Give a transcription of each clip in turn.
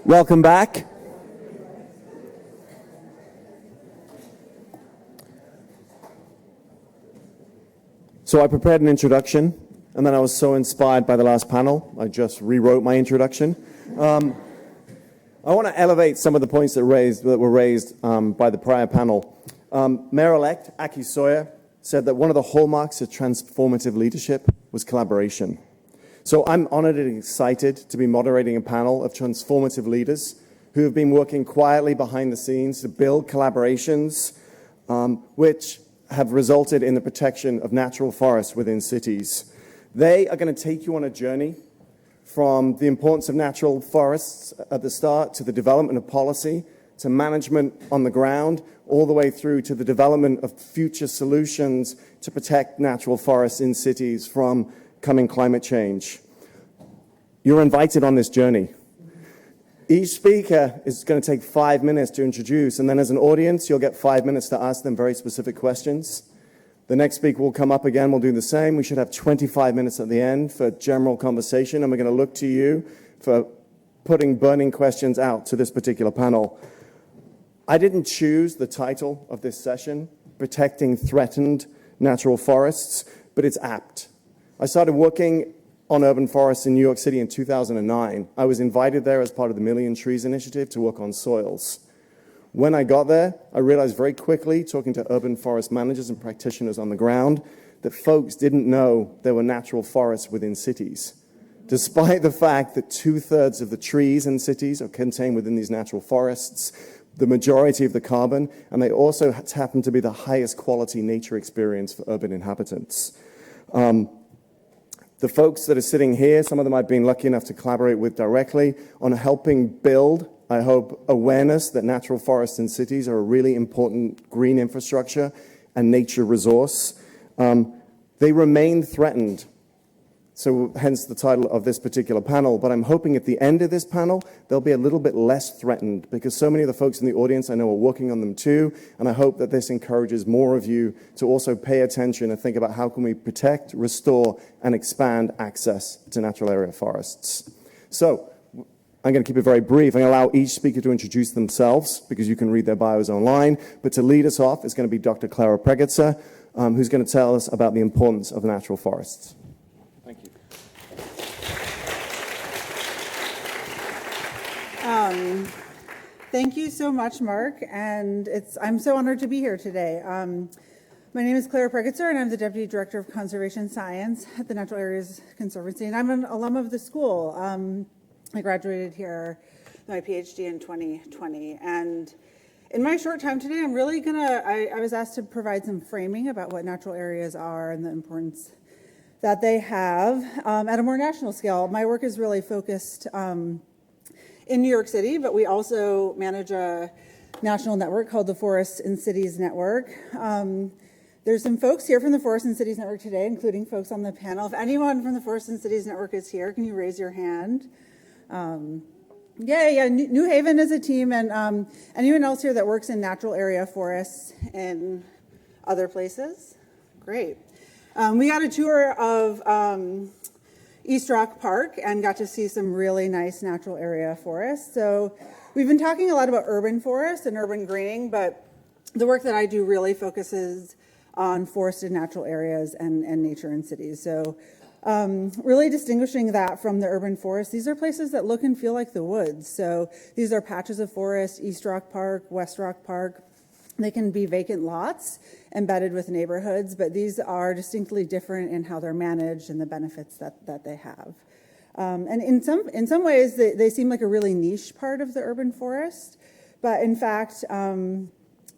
Welcome back. So I prepared an introduction, and then I was so inspired by the last panel, I just rewrote my introduction. I want to elevate some of the points that were raised by the prior panel. Mayor-elect Aki Sawyer said that one of the hallmarks of transformative leadership was collaboration. So I'm honored and excited to be moderating a panel of transformative leaders who have been working quietly behind the scenes to build collaborations which have resulted in the protection of natural forests within cities. They are going to take you on a journey from the importance of natural forests at the start to the development of policy, to management on the ground, all the way through to the development of future solutions to protect natural forests in cities from coming climate change. You're invited on this journey. Each speaker is going to take 5 minutes to introduce, and then as an audience, you'll get 5 minutes to ask them very specific questions. The next speaker will come up again, we'll do the same. We should have 25 minutes at the end for general conversation, and we're going to look to you for putting burning questions out to this particular panel. I didn't choose the title of this session, Protecting Threatened Natural Forests, but it's apt. I started working on urban forests in New York City in 2009. I was invited there as part of the Million Trees Initiative to work on soils. When I got there, I realized very quickly, talking to urban forest managers and practitioners on the ground, that folks didn't know there were natural forests within cities. Despite the fact that 2/3 of the trees in cities are contained within these natural forests, the majority of the carbon, and they also happen to be the highest quality nature experience for urban inhabitants. The folks that are sitting here, some of them I've been lucky enough to collaborate with directly on helping build, I hope, awareness that natural forests in cities are a really important green infrastructure and nature resource. They remain threatened. So hence the title of this particular panel, but I'm hoping at the end of this panel, they'll be a little bit less threatened because so many of the folks in the audience I know are working on them too, and I hope that this encourages more of you to also pay attention and think about how can we protect, restore, and expand access to natural area forests. So I'm going to keep it very brief. I'm going to allow each speaker to introduce themselves because you can read their bios online, but to lead us off is going to be Dr. Clara Pregutzer, who's going to tell us about the importance of natural forests. Thank you. Thank you so much, Mark, and I'm so honored to be here today. My name is Clara Pregutzer, and I'm the Deputy Director of Conservation Science at the Natural Areas Conservancy, and I'm an alum of the school. I graduated here, my PhD in 2020, and in my short time today, I'm really I was asked to provide some framing about what natural areas are and the importance that they have at a more national scale. My work is really focused in New York City, but we also manage a national network called the Forests and Cities Network. There's some folks here from the Forests and Cities Network today, including folks on the panel. If anyone from the Forests and Cities Network is here, can you raise your hand? New Haven is a team, and anyone else here that works in natural area forests in other places? Great. We got a tour of East Rock Park and got to see some really nice natural area forests. So we've been talking a lot about urban forests and urban greening, but the work that I do really focuses on forested natural areas and nature in cities. So really distinguishing that from the urban forest, these are places that look and feel like the woods. So these are patches of forest, East Rock Park, West Rock Park. They can be vacant lots embedded with neighborhoods, but these are distinctly different in how they're managed and the benefits that they have. And in some ways, they seem like a really niche part of the urban forest, but in fact,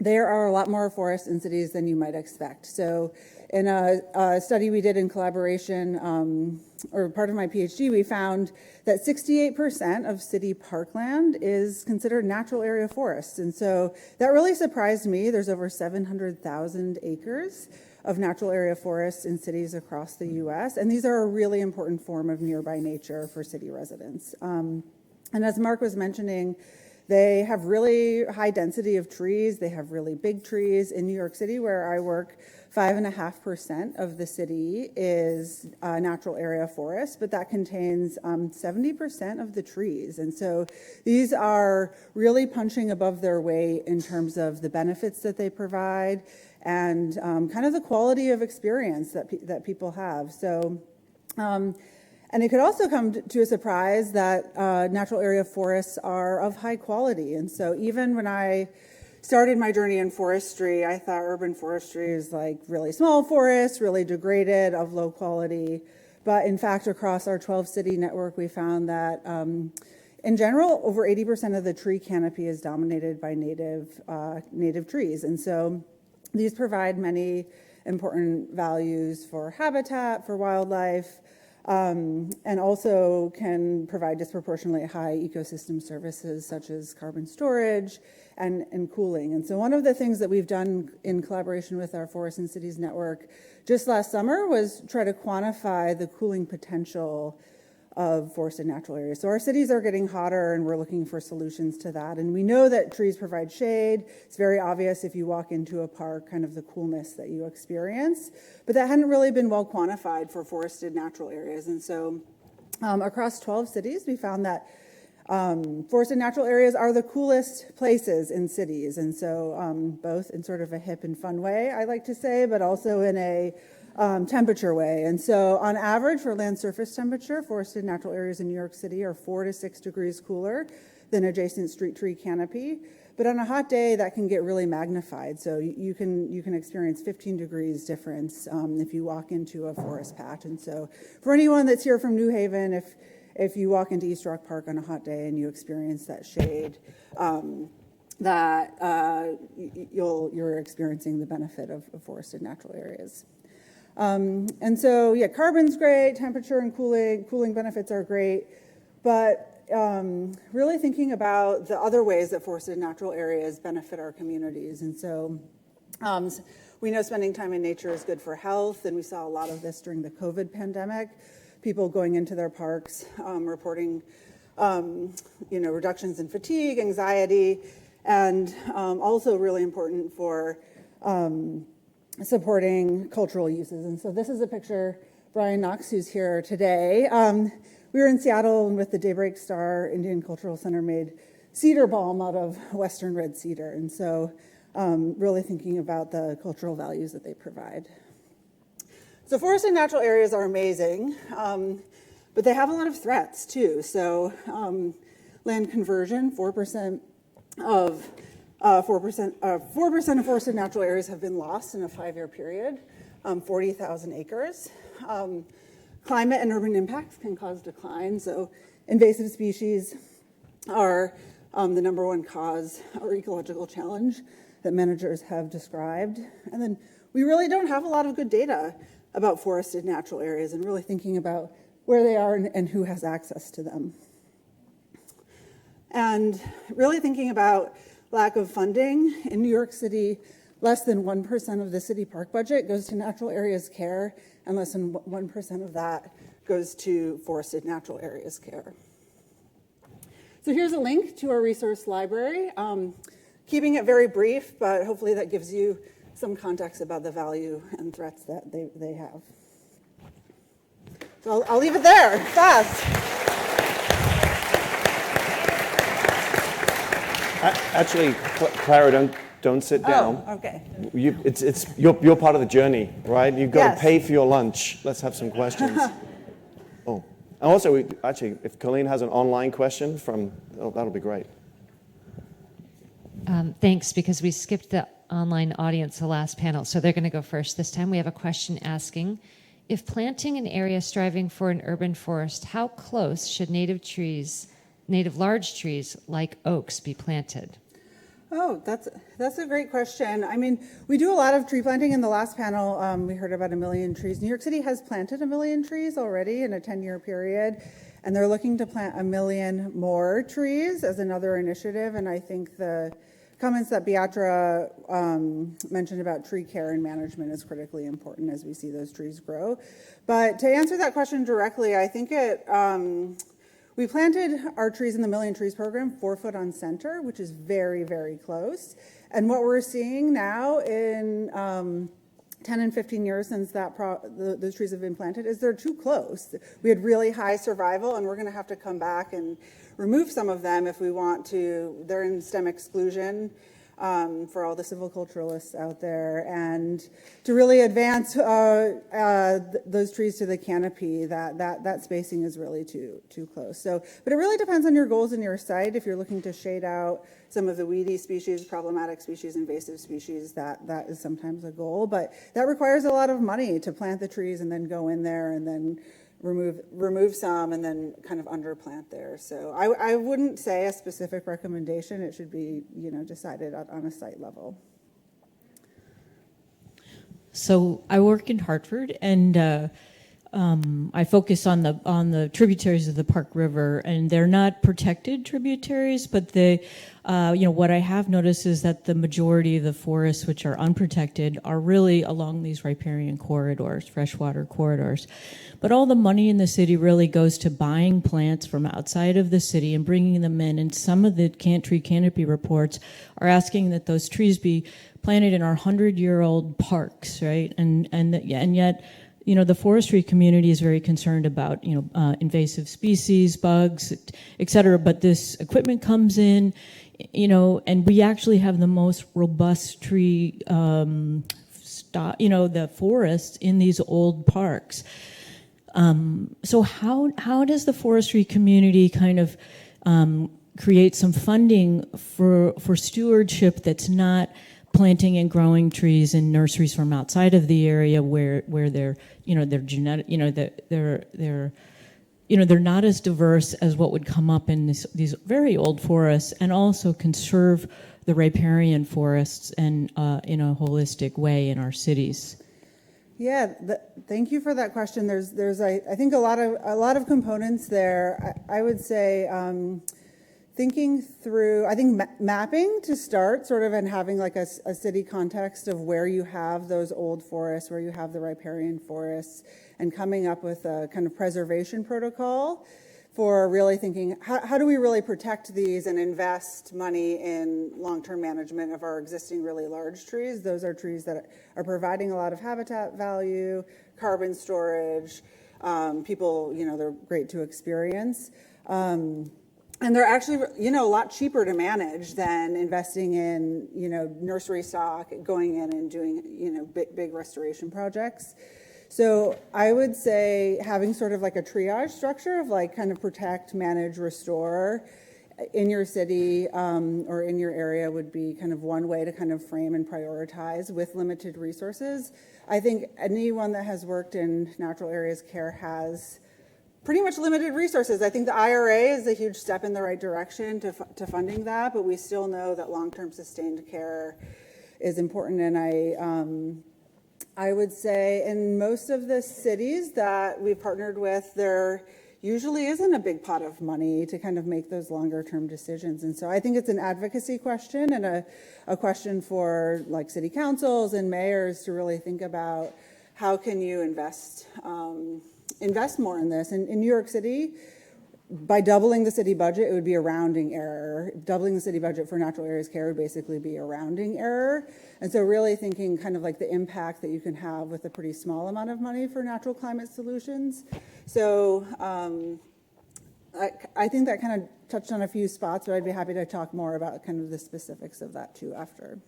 there are a lot more forests in cities than you might expect. So in a study we did in collaboration, or part of my PhD, we found that 68% of city parkland is considered natural area forests. And so that really surprised me. There's over 700,000 acres of natural area forests in cities across the US. And these are a really important form of nearby nature for city residents. And as Mark was mentioning, They have really high density of trees. They have really big trees. In New York City, where I work, 5.5% of the city is natural area forest, but that contains 70% of the trees. And so these are really punching above their weight in terms of the benefits that they provide and kind of the quality of experience that people have. So, and it could also come to a surprise that natural area forests are of high quality. And so even when I started my journey in forestry, I thought urban forestry is like really small forests, really degraded, of low quality. But in fact, across our 12-city network, we found that in general, over 80% of the tree canopy is dominated by native trees. And so these provide many important values for habitat, for wildlife, and also can provide disproportionately high ecosystem services such as carbon storage and cooling. And so one of the things that we've done in collaboration with our Forests and Cities Network just last summer was try to quantify the cooling potential of forested natural areas. So our cities are getting hotter and we're looking for solutions to that. And we know that trees provide shade. It's very obvious if you walk into a park, kind of the coolness that you experience. But that hadn't really been well quantified for forested natural areas. And so across 12 cities, we found that forested natural areas are the coolest places in cities. And so both in sort of a hip and fun way, I like to say, but also in a temperature way. And so on average for land surface temperature, forested natural areas in New York City are 4 to 6 degrees cooler than adjacent street tree canopy. But on a hot day, that can get really magnified. So you can experience 15 degrees difference if you walk into a forest patch. And so for anyone that's here from New Haven, if you walk into East Rock Park on a hot day and you experience that shade, you're experiencing the benefit of forested natural areas. And so, yeah, carbon's great, temperature and cooling benefits are great, but really thinking about the other ways that forested natural areas benefit our communities. And so we know spending time in nature is good for health, and we saw a lot of this during the COVID pandemic. People going into their parks, reporting, reductions in fatigue, anxiety, and also really important for supporting cultural uses. And so this is a picture, Brian Knox, who's here today. We were in Seattle and with the Daybreak Star Indian Cultural Center made cedar balm out of Western red cedar. And so really thinking about the cultural values that they provide. So forested natural areas are amazing, but they have a lot of threats too. So land conversion, 4% of 4% of forested natural areas have been lost in a 5-year period, 40,000 acres. Climate and urban impacts can cause decline. So invasive species are the number one cause or ecological challenge that managers have described. And then we really don't have a lot of good data about forested natural areas and really thinking about where they are and who has access to them. And really thinking about lack of funding. In New York City, less than 1% of the city park budget goes to natural areas care, and less than 1% of that goes to forested natural areas care. So here's a link to our resource library. Keeping it very brief, but hopefully that gives you some context about the value and threats that they have. So I'll leave it there, fast. Actually, Clara, don't sit down. Oh, okay. You're part of the journey, right? You've got to pay for your lunch. Let's have some questions. And also, if Colleen has an online question that'll be great. Thanks, because we skipped the online audience the last panel, so they're going to go first this time. We have a question asking, if planting an area striving for an urban forest, how close should native large trees like oaks be planted? Oh, that's a great question. I mean, we do a lot of tree planting. In the last panel, we heard about 1 million trees. New York City has planted 1 million trees already in a 10-year period, and they're looking to plant 1 million more trees as another initiative. And I think the comments that Beatra mentioned about tree care and management is critically important as we see those trees grow. But to answer that question directly, I think We planted our trees in the Million Trees program 4 foot on center, which is very, very close. And what we're seeing now in 10 and 15 years since those trees have been planted is they're too close. We had really high survival, and we're going to have to come back and remove some of them if we want to. They're in stem exclusion for all the silviculturalists out there, and to really advance those trees to the canopy, that spacing is really too close. So, but it really depends on your goals and your site. If you're looking to shade out some of the weedy species, problematic species, invasive species, that is sometimes a goal, but that requires a lot of money to plant the trees and then go in there and then remove some and then kind of underplant there. So I wouldn't say a specific recommendation. It should be, decided on a site level. So I work in Hartford, and I focus on the tributaries of the Park River, and they're not protected tributaries, but they, what I have noticed is that the majority of the forests, which are unprotected, are really along these riparian corridors, freshwater corridors. But all the money in the city really goes to buying plants from outside of the city and bringing them in. And some of the tree canopy reports are asking that those trees be planted in our 100-year-old parks, right? And yet, the forestry community is very concerned about, invasive species, bugs, et cetera. But this equipment comes in, and we actually have the most robust tree, the forests in these old parks. So how does the forestry community kind of create some funding for stewardship that's not planting and growing trees in nurseries from outside of the area where they're genetic, they're not as diverse as what would come up in these very old forests, and also conserve the riparian forests and in a holistic way in our cities? Yeah, thank you for that question. There's I think a lot of components there. I would say thinking through, I think mapping to start, sort of, and having like a city context of where you have those old forests, where you have the riparian forests, and coming up with a kind of preservation protocol for really thinking, how do we really protect these and invest money in long-term management of our existing really large trees? Those are trees that are providing a lot of habitat value, carbon storage. People, they're great to experience. And they're actually, a lot cheaper to manage than investing in, nursery stock, going in and doing, big restoration projects. So I would say having sort of like a triage structure of like kind of protect, manage, restore in your city or in your area would be kind of one way to kind of frame and prioritize with limited resources. I think anyone that has worked in natural areas care has pretty much limited resources. I think the IRA is a huge step in the right direction to funding that, but we still know that long-term sustained care is important. And I would say in most of the cities that we've partnered with, there usually isn't a big pot of money to kind of make those longer term decisions. And so I think it's an advocacy question and a question for like city councils and mayors to really think about how can you invest more in this. And in New York City, by doubling the city budget, it would be a rounding error. Doubling the city budget for natural areas care would basically be a rounding error. And so really thinking kind of like the impact that you can have with a pretty small amount of money for natural climate solutions. So I think that kind of touched on a few spots, but I'd be happy to talk more about kind of the specifics of that too after.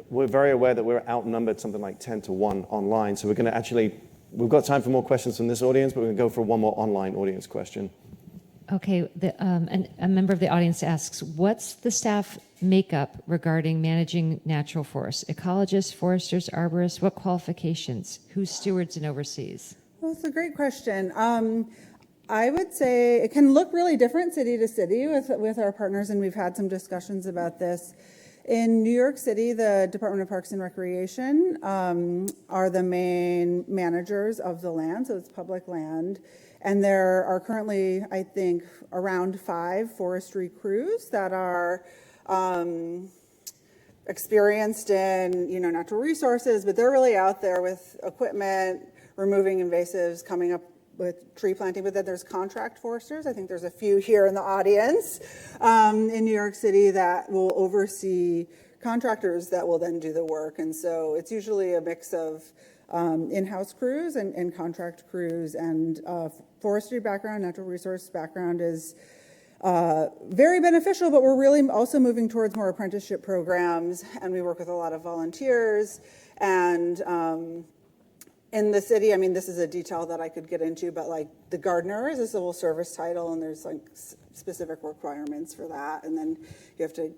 We're very aware that we're outnumbered something like 10 to 1 online, so we're going to we've got time for more questions from this audience, but we're going to go for one more online audience question. Okay, and a member of the audience asks, what's the staff makeup regarding managing natural forests? Ecologists, foresters, arborists, what qualifications? Who stewards and oversees? Well, it's a great question. I would say it can look really different city to city with our partners, and we've had some discussions about this. In New York City, the Department of Parks and Recreation are the main managers of the land, so it's public land. And there are currently, I think, around 5 forestry crews that are experienced in, natural resources, but they're really out there with equipment, removing invasives, coming up with tree planting, but then there's contract foresters. I think there's a few here in the audience in New York City that will oversee contractors that will then do the work. And so it's usually a mix of in-house crews and contract crews, and forestry background, natural resource background is very beneficial, but we're really also moving towards more apprenticeship programs, and we work with a lot of volunteers. And in the city, I mean, this is a detail that I could get into, but like the gardener is a civil service title, and there's like specific requirements for that. And then you have to,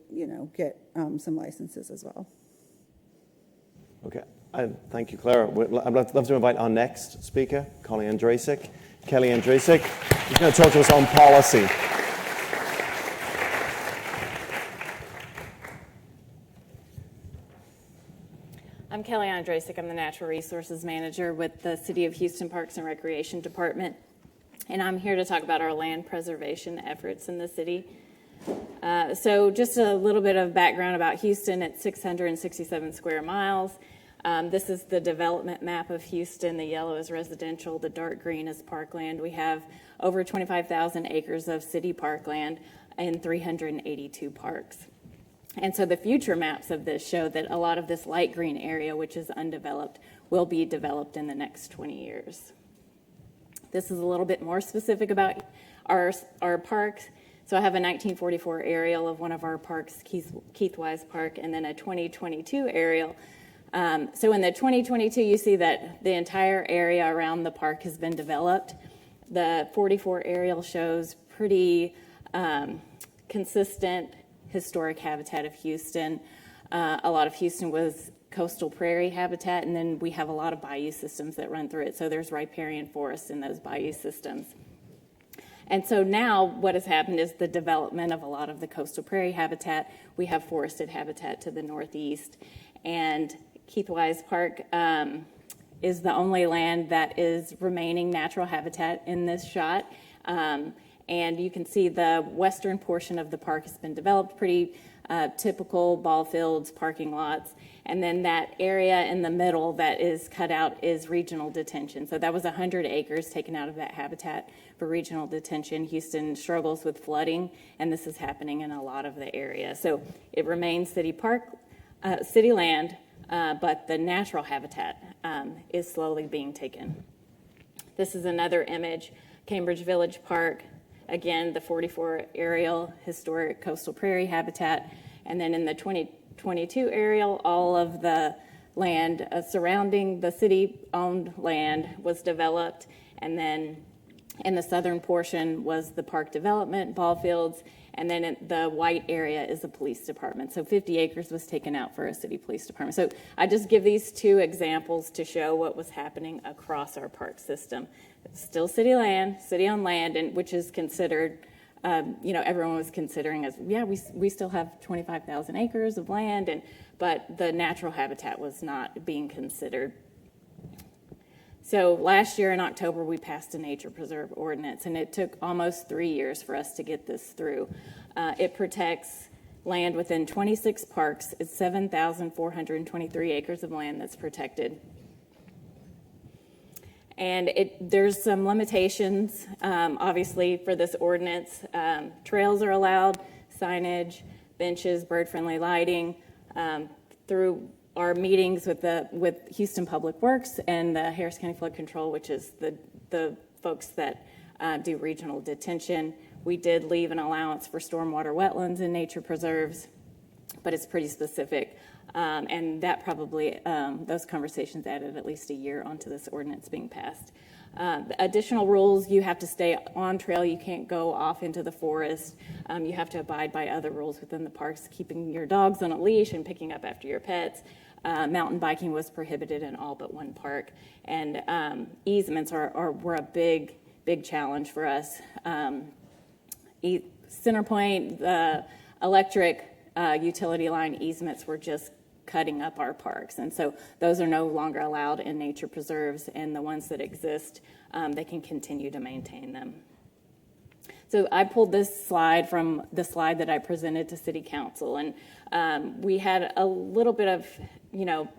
get some licenses as well. Okay. Thank you, Clara. I'd love to invite our next speaker, Kelly Andrasik. Kelly Andrasik is going to talk to us on policy. I'm Kelly Andrasik. I'm the Natural Resources Manager with the City of Houston Parks and Recreation Department, and I'm here to talk about our land preservation efforts in the city. So just a little bit of background about Houston. It's 667 square miles. This is the development map of Houston. The yellow is residential. The dark green is parkland. We have over 25,000 acres of city parkland and 382 parks. And so the future maps of this show that a lot of this light green area, which is undeveloped, will be developed in the next 20 years. This is a little bit more specific about our parks. So I have a 1944 aerial of one of our parks, Keith Wise Park, and then a 2022 aerial. So in the 2022, you see that the entire area around the park has been developed. The 44 aerial shows pretty consistent historic habitat of Houston. A lot of Houston was coastal prairie habitat, and then we have a lot of bayou systems that run through it. So there's riparian forests in those bayou systems. And so now what has happened is the development of a lot of the coastal prairie habitat. We have forested habitat to the northeast. And Keith Wise Park is the only land that is remaining natural habitat in this shot. And you can see the western portion of the park has been developed, pretty typical ball fields, parking lots. And then that area in the middle that is cut out is regional detention. So that was 100 acres taken out of that habitat for regional detention. Houston struggles with flooding, and this is happening in a lot of the area. So it remains city land, but the natural habitat is slowly being taken. This is another image, Cambridge Village Park. Again, the 44 aerial historic coastal prairie habitat. And then in the 2022 aerial, all of the land surrounding the city-owned land was developed. And then in the southern portion was the park development, ball fields. And then in the white area is the police department. So 50 acres was taken out for a city police department. So I just give these two examples to show what was happening across our park system. It's still city land, city-owned land, and which is considered, everyone was considering as, we still have 25,000 acres of land, but the natural habitat was not being considered. So last year in October, we passed a nature preserve ordinance, and it took almost 3 years for us to get this through. It protects land within 26 parks. It's 7,423 acres of land that's protected. And there's some limitations, obviously, for this ordinance. Trails are allowed, signage, benches, bird-friendly lighting. Through our meetings with Houston Public Works and the Harris County Flood Control, which is the folks that do regional detention, we did leave an allowance for stormwater wetlands and nature preserves, but it's pretty specific. And that probably, those conversations added at least a year onto this ordinance being passed. Additional rules, you have to stay on trail. You can't go off into the forest. You have to abide by other rules within the parks, keeping your dogs on a leash and picking up after your pets. Mountain biking was prohibited in all but one park. And easements were a big challenge for us. Centerpoint, the electric utility line easements were just cutting up our parks, and so those are no longer allowed in nature preserves, and the ones that exist, they can continue to maintain them. So I pulled this slide from the slide that I presented to City Council, and we had a little bit of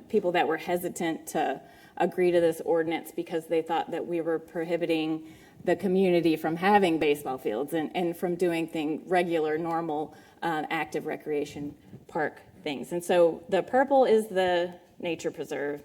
people that were hesitant to agree to this ordinance because they thought that we were prohibiting the community from having baseball fields and from doing regular, normal, active recreation park things. And so the purple is the nature preserve,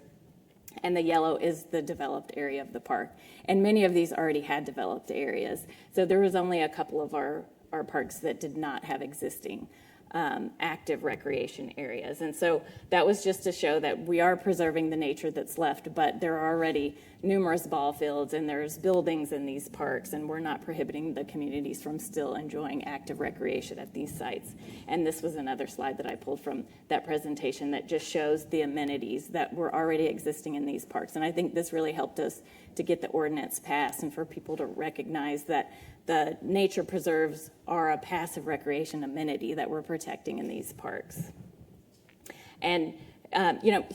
and the yellow is the developed area of the park. And many of these already had developed areas. So there was only a couple of our parks that did not have existing active recreation areas. And so that was just to show that we are preserving the nature that's left, but there are already numerous ball fields and there's buildings in these parks, and we're not prohibiting the communities from still enjoying active recreation at these sites. And this was another slide that I pulled from that presentation that just shows the amenities that were already existing in these parks. And I think this really helped us to get the ordinance passed and for people to recognize that the nature preserves are a passive recreation amenity that we're protecting in these parks. And,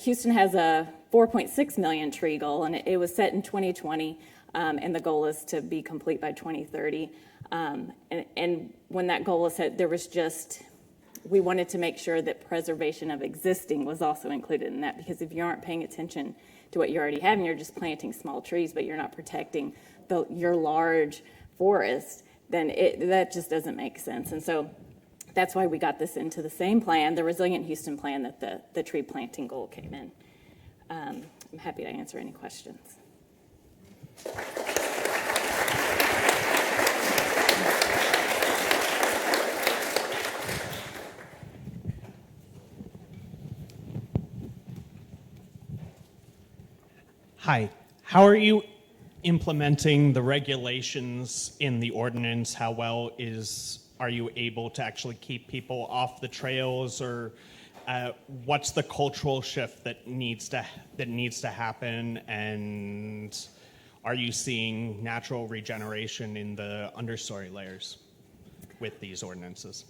Houston has a 4.6 million tree goal, and it was set in 2020, and the goal is to be complete by 2030. And when that goal was set, we wanted to make sure that preservation of existing was also included in that, because if you aren't paying attention to what you already have and you're just planting small trees, but you're not protecting your large forest, then that just doesn't make sense. And so that's why we got this into the same plan, the Resilient Houston plan, that the tree planting goal came in. I'm happy to answer any questions. Hi, how are you implementing the regulations in the ordinance? How well are you able to actually keep people off the trails, or what's the cultural shift that needs to happen? And are you seeing natural regeneration in the understory layers with these ordinances?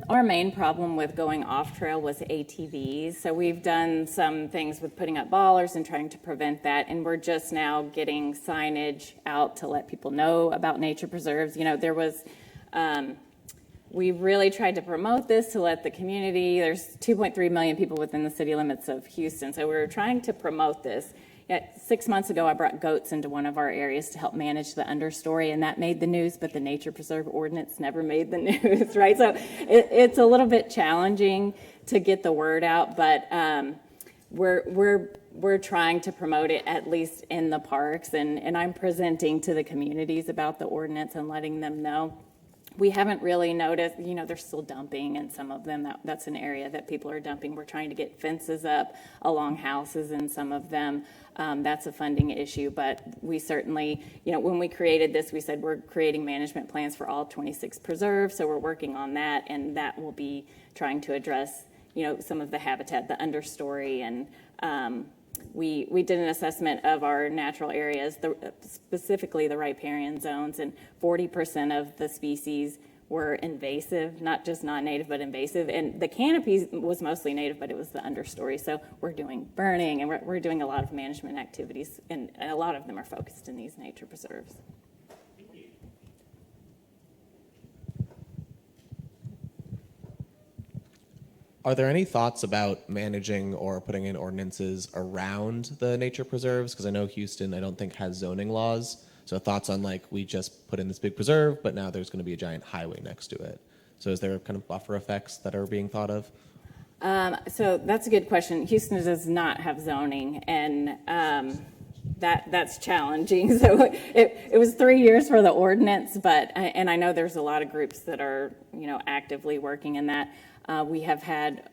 Our main problem with going off trail was ATVs. So we've done some things with putting up ballers and trying to prevent that. And we're just now getting signage out to let people know about nature preserves. We really tried to promote this to let the community, there's 2.3 million people within the city limits of Houston. So we were trying to promote this. 6 months ago, I brought goats into one of our areas to help manage the understory, and that made the news, but the nature preserve ordinance never made the news, right? So it's a little bit challenging to get the word out, but we're trying to promote it, at least in the parks, and I'm presenting to the communities about the ordinance and letting them know. We haven't really noticed, they're still dumping in some of them. That's an area that people are dumping. We're trying to get fences up along houses in some of them. That's a funding issue, but we certainly, when we created this, we said we're creating management plans for all 26 preserves, so we're working on that, and that will be trying to address, some of the habitat, the understory, and we did an assessment of our natural areas, specifically the riparian zones, and 40% of the species were invasive, not just non-native, but invasive. And the canopy was mostly native, but it was the understory. So we're doing burning, and we're doing a lot of management activities, and a lot of them are focused in these nature preserves. Are there any thoughts about managing or putting in ordinances around the nature preserves? Because I know Houston, I don't think, has zoning laws. So thoughts on, we just put in this big preserve, but now there's going to be a giant highway next to it. So is there kind of buffer effects that are being thought of? So that's a good question. Houston does not have zoning, and that's challenging. So it was 3 years for the ordinance, and I know there's a lot of groups that are, actively working in that. We have had,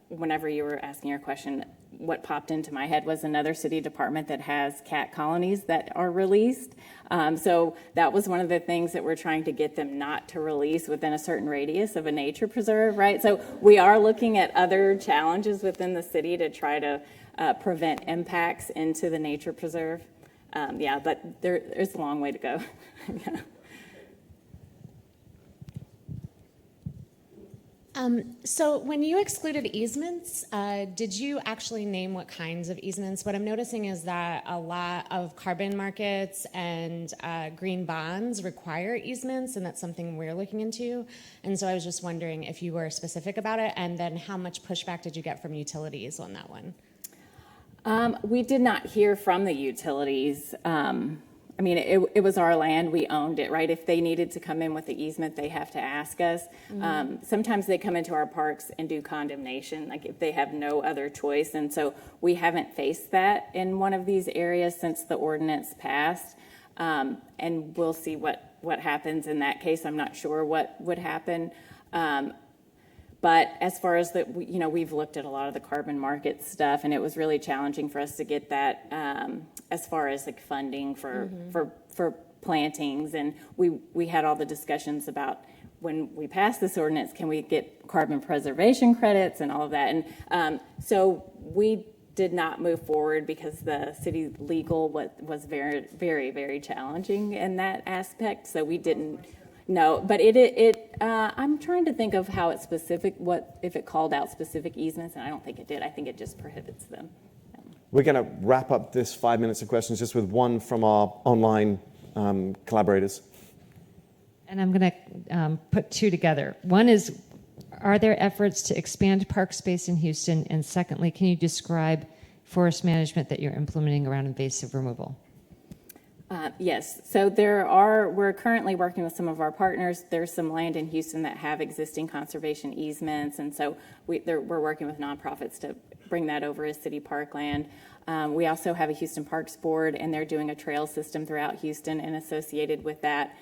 whenever you were asking your question, what popped into my head was another city department that has cat colonies that are released. So that was one of the things that we're trying to get them not to release within a certain radius of a nature preserve, right? So we are looking at other challenges within the city to try to prevent impacts into the nature preserve. But there's a long way to go. Yeah. So when you excluded easements, did you actually name what kinds of easements? What I'm noticing is that a lot of carbon markets and green bonds require easements, and that's something we're looking into. And so I was just wondering if you were specific about it, and then how much pushback did you get from utilities on that one? We did not hear from the utilities. I mean, it was our land. We owned it, right? If they needed to come in with the easement, they have to ask us. Sometimes they come into our parks and do condemnation, like if they have no other choice. And so we haven't faced that in one of these areas since the ordinance passed. And we'll see what happens in that case. I'm not sure what would happen. But as far as we've looked at a lot of the carbon market stuff, and it was really challenging for us to get that as far as like funding for plantings. And we had all the discussions about when we pass this ordinance, can we get carbon preservation credits and all of that. And so we did not move forward because the city legal was very, very, very challenging in that aspect. So we didn't. No, but I'm trying to think of how it's specific, if it called out specific easements, and I don't think it did. I think it just prohibits them. We're going to wrap up this 5 minutes of questions just with one from our online collaborators. And I'm going to put two together. One is, are there efforts to expand park space in Houston? And secondly, can you describe forest management that you're implementing around invasive removal? Yes, so we're currently working with some of our partners. There's some land in Houston that have existing conservation easements, and so we're working with nonprofits to bring that over as city parkland. We also have a Houston Parks Board, and they're doing a trail system throughout Houston, and associated with that,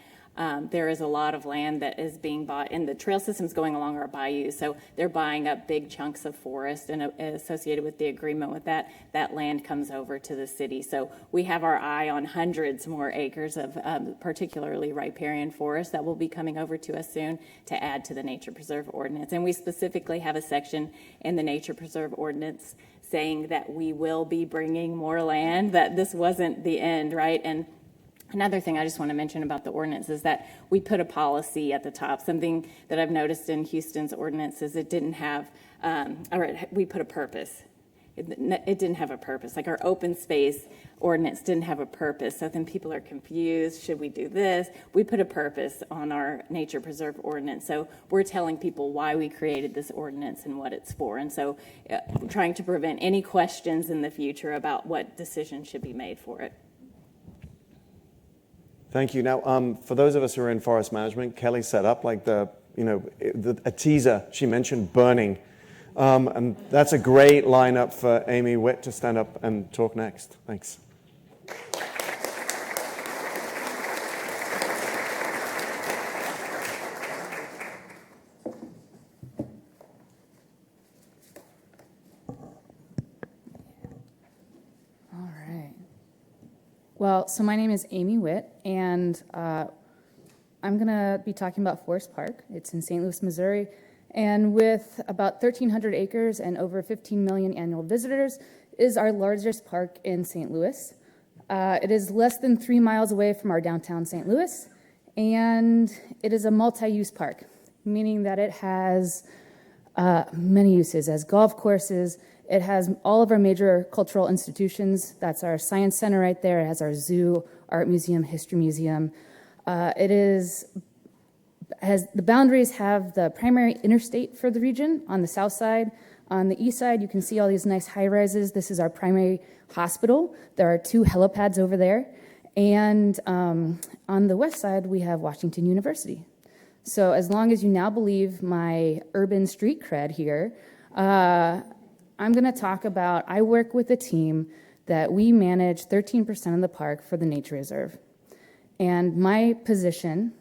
there is a lot of land that is being bought, and the trail system's going along our bayou, so they're buying up big chunks of forest, and associated with the agreement with that land comes over to the city. So we have our eye on hundreds more acres of particularly riparian forest that will be coming over to us soon to add to the Nature Preserve Ordinance. And we specifically have a section in the Nature Preserve Ordinance saying that we will be bringing more land, that this wasn't the end, right? And another thing I just want to mention about the ordinance is that we put a policy at the top. Something that I've noticed in Houston's ordinance is it didn't have, we put a purpose. It didn't have a purpose. Like our open space ordinance didn't have a purpose. So then people are confused. Should we do this? We put a purpose on our nature preserve ordinance. So we're telling people why we created this ordinance and what it's for. And so trying to prevent any questions in the future about what decision should be made for it. Thank you. Now, for those of us who are in forest management, Kelly set up like a teaser. She mentioned burning. And that's a great lineup for Amy Witt to stand up and talk next. Thanks. All right. Well, so my name is Amy Witt, and I'm going to be talking about Forest Park. It's in St. Louis, Missouri. And with about 1,300 acres and over 15 million annual visitors, is our largest park in St. Louis. It is less than 3 miles away from our downtown St. Louis, and it is a multi-use park, meaning that it has many uses. It has golf courses. It has all of our major cultural institutions. That's our science center right there. It has our zoo, art museum, history museum. The boundaries have the primary interstate for the region on the south side. On the east side, you can see all these nice high-rises. This is our primary hospital. There are 2 helipads over there. And on the west side, we have Washington University. So as long as you now believe my urban street cred here, I'm going to talk about, I work with a team that we manage 13% of the park for the nature reserve. And my position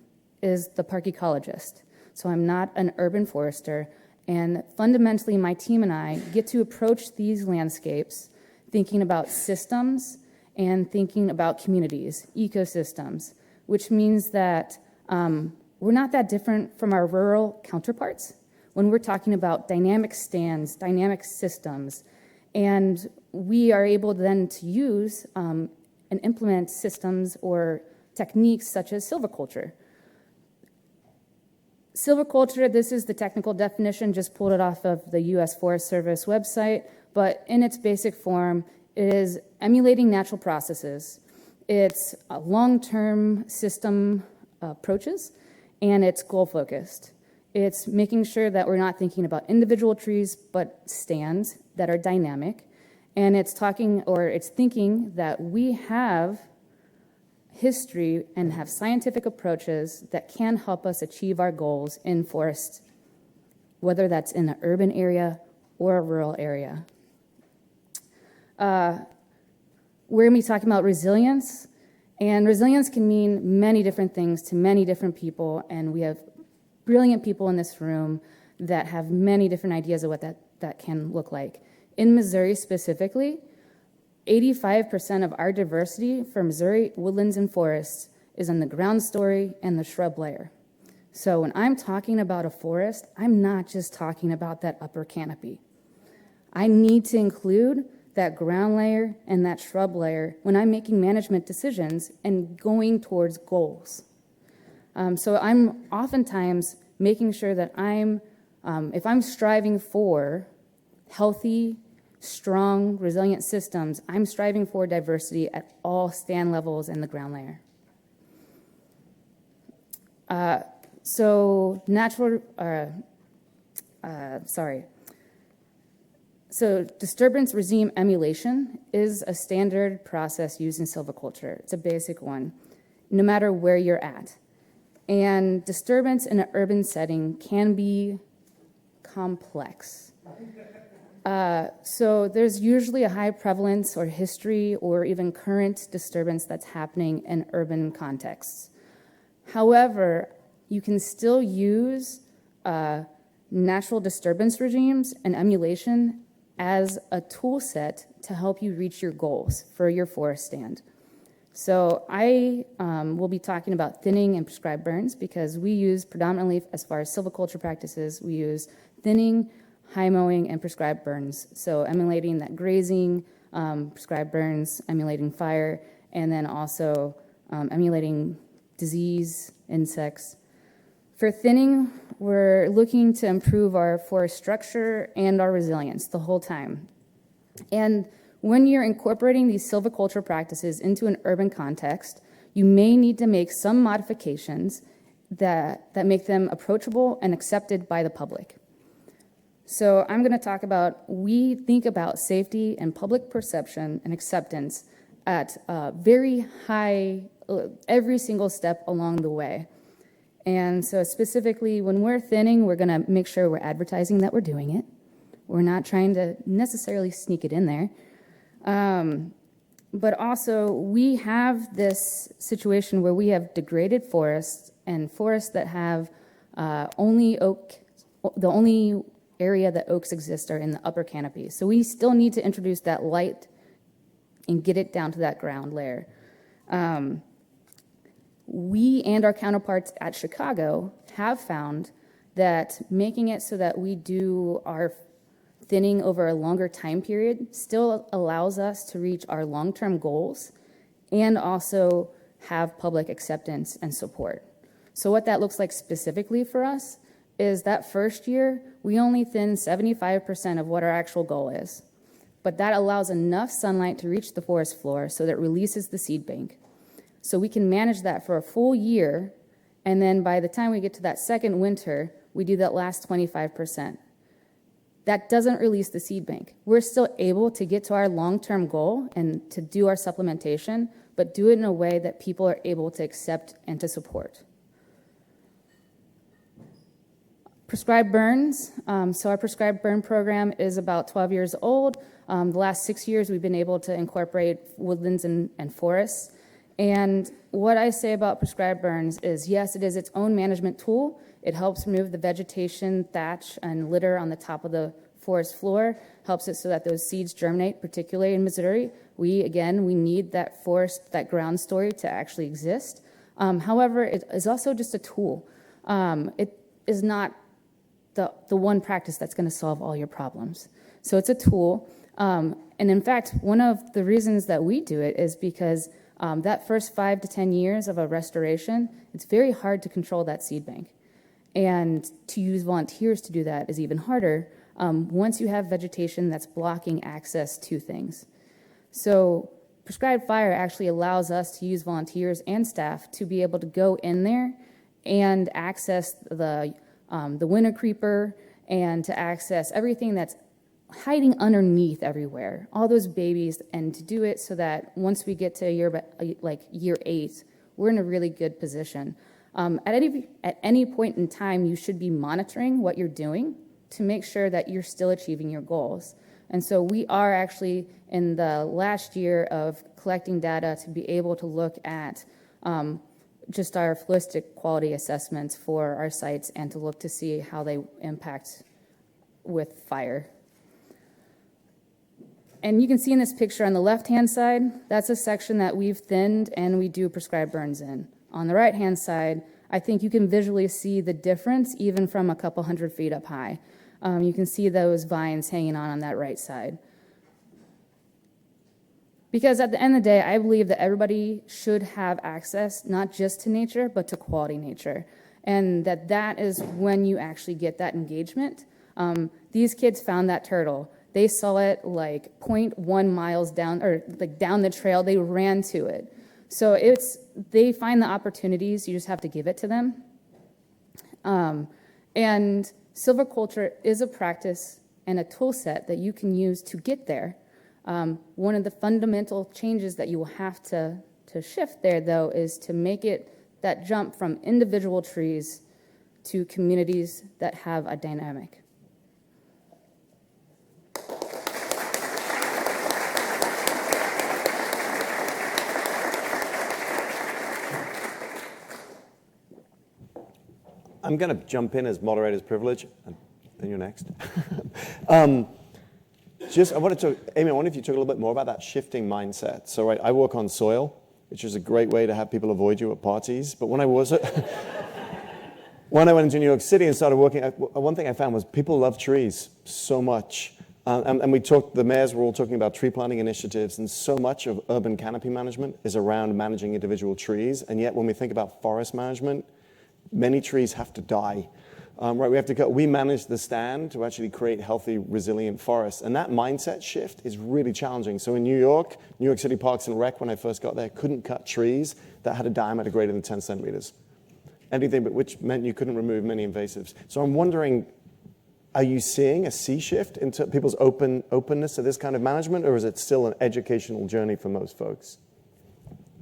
is the park ecologist. So I'm not an urban forester. And fundamentally, my team and I get to approach these landscapes thinking about systems and thinking about communities, ecosystems, which means that we're not that different from our rural counterparts when we're talking about dynamic stands, dynamic systems. And we are able then to use and implement systems or techniques such as silviculture. Silviculture, this is the technical definition, just pulled it off of the U.S. Forest Service website, but in its basic form, it is emulating natural processes. It's long-term system approaches, and it's goal-focused. It's making sure that we're not thinking about individual trees, but stands that are dynamic, And it's thinking that we have history and have scientific approaches that can help us achieve our goals in forests, whether that's in an urban area or a rural area. We're going to be talking about resilience, and resilience can mean many different things to many different people, and we have brilliant people in this room that have many different ideas of what that can look like. In Missouri specifically, 85% of our diversity for Missouri woodlands and forests is in the ground story and the shrub layer. So when I'm talking about a forest, I'm not just talking about that upper canopy. I need to include that ground layer and that shrub layer when I'm making management decisions and going towards goals. So I'm oftentimes making sure that if I'm striving for healthy, strong, resilient systems, I'm striving for diversity at all stand levels in the ground layer. So disturbance regime emulation is a standard process used in silviculture. It's a basic one, no matter where you're at. And disturbance in an urban setting can be complex. So there's usually a high prevalence or history or even current disturbance that's happening in urban contexts. However, you can still use natural disturbance regimes and emulation as a tool set to help you reach your goals for your forest stand. So I will be talking about thinning and prescribed burns because we use predominantly, as far as silviculture practices, we use thinning, high mowing, and prescribed burns. So emulating that grazing, prescribed burns, emulating fire, and then also emulating disease, insects. For thinning, we're looking to improve our forest structure and our resilience the whole time. And when you're incorporating these silviculture practices into an urban context, you may need to make some modifications that make them approachable and accepted by the public. So I'm going to talk about, we think about safety and public perception and acceptance at very high, every single step along the way. And so specifically, when we're thinning, we're going to make sure we're advertising that we're doing it. We're not trying to necessarily sneak it in there. But also, we have this situation where we have degraded forests and forests that have only oak, the only area that oaks exist are in the upper canopy. So we still need to introduce that light and get it down to that ground layer. We and our counterparts at Chicago have found that making it so that we do our thinning over a longer time period still allows us to reach our long-term goals and also have public acceptance and support. So what that looks like specifically for us is that first year, we only thin 75% of what our actual goal is. But that allows enough sunlight to reach the forest floor so that it releases the seed bank. So we can manage that for a full year, and then by the time we get to that second winter, we do that last 25%. That doesn't release the seed bank. We're still able to get to our long-term goal and to do our supplementation, but do it in a way that people are able to accept and to support. Prescribed burns. So our prescribed burn program is about 12 years old. The last 6 years, we've been able to incorporate woodlands and forests. And what I say about prescribed burns is, yes, it is its own management tool. It helps remove the vegetation, thatch, and litter on the top of the forest floor, helps it so that those seeds germinate, particularly in Missouri. We need that forest, that ground story to actually exist. However, it is also just a tool. It is not the one practice that's going to solve all your problems. So it's a tool. And in fact, one of the reasons that we do it is because that first 5 to 10 years of a restoration, it's very hard to control that seed bank. And to use volunteers to do that is even harder once you have vegetation that's blocking access to things. So prescribed fire actually allows us to use volunteers and staff to be able to go in there and access the winter creeper and to access everything that's hiding underneath everywhere, all those babies, and to do it so that once we get to year 8, we're in a really good position. At any point in time, you should be monitoring what you're doing to make sure that you're still achieving your goals. And so we are actually in the last year of collecting data to be able to look at just our holistic quality assessments for our sites and to look to see how they impact with fire. And you can see in this picture on the left-hand side, that's a section that we've thinned and we do prescribed burns in. On the right-hand side, I think you can visually see the difference even from a couple hundred feet up high. You can see those vines hanging on that right side. Because at the end of the day, I believe that everybody should have access not just to nature, but to quality nature. And that is when you actually get that engagement. These kids found that turtle. They saw it like 0.1 miles down, or like down the trail. They ran to it. So they find the opportunities. You just have to give it to them. And silviculture is a practice and a tool set that you can use to get there. One of the fundamental changes that you will have to shift there, though, is to make it that jump from individual trees to communities that have a dynamic. I'm going to jump in as moderator's privilege, and then you're next. I wanted to, Amy, I wonder if you talk a little bit more about that shifting mindset. So I work on soil, which is a great way to have people avoid you at parties. But when I went into New York City and started working, one thing I found was people love trees so much. And the mayors were all talking about tree planting initiatives, and so much of urban canopy management is around managing individual trees. And yet when we think about forest management, many trees have to die. We manage the stand to actually create healthy, resilient forests. And that mindset shift is really challenging. So in New York City Parks and Rec, when I first got there, couldn't cut trees that had a diameter greater than 10 centimeters. Anything but which meant you couldn't remove many invasives. So I'm wondering, are you seeing a sea shift into people's openness to this kind of management, or is it still an educational journey for most folks?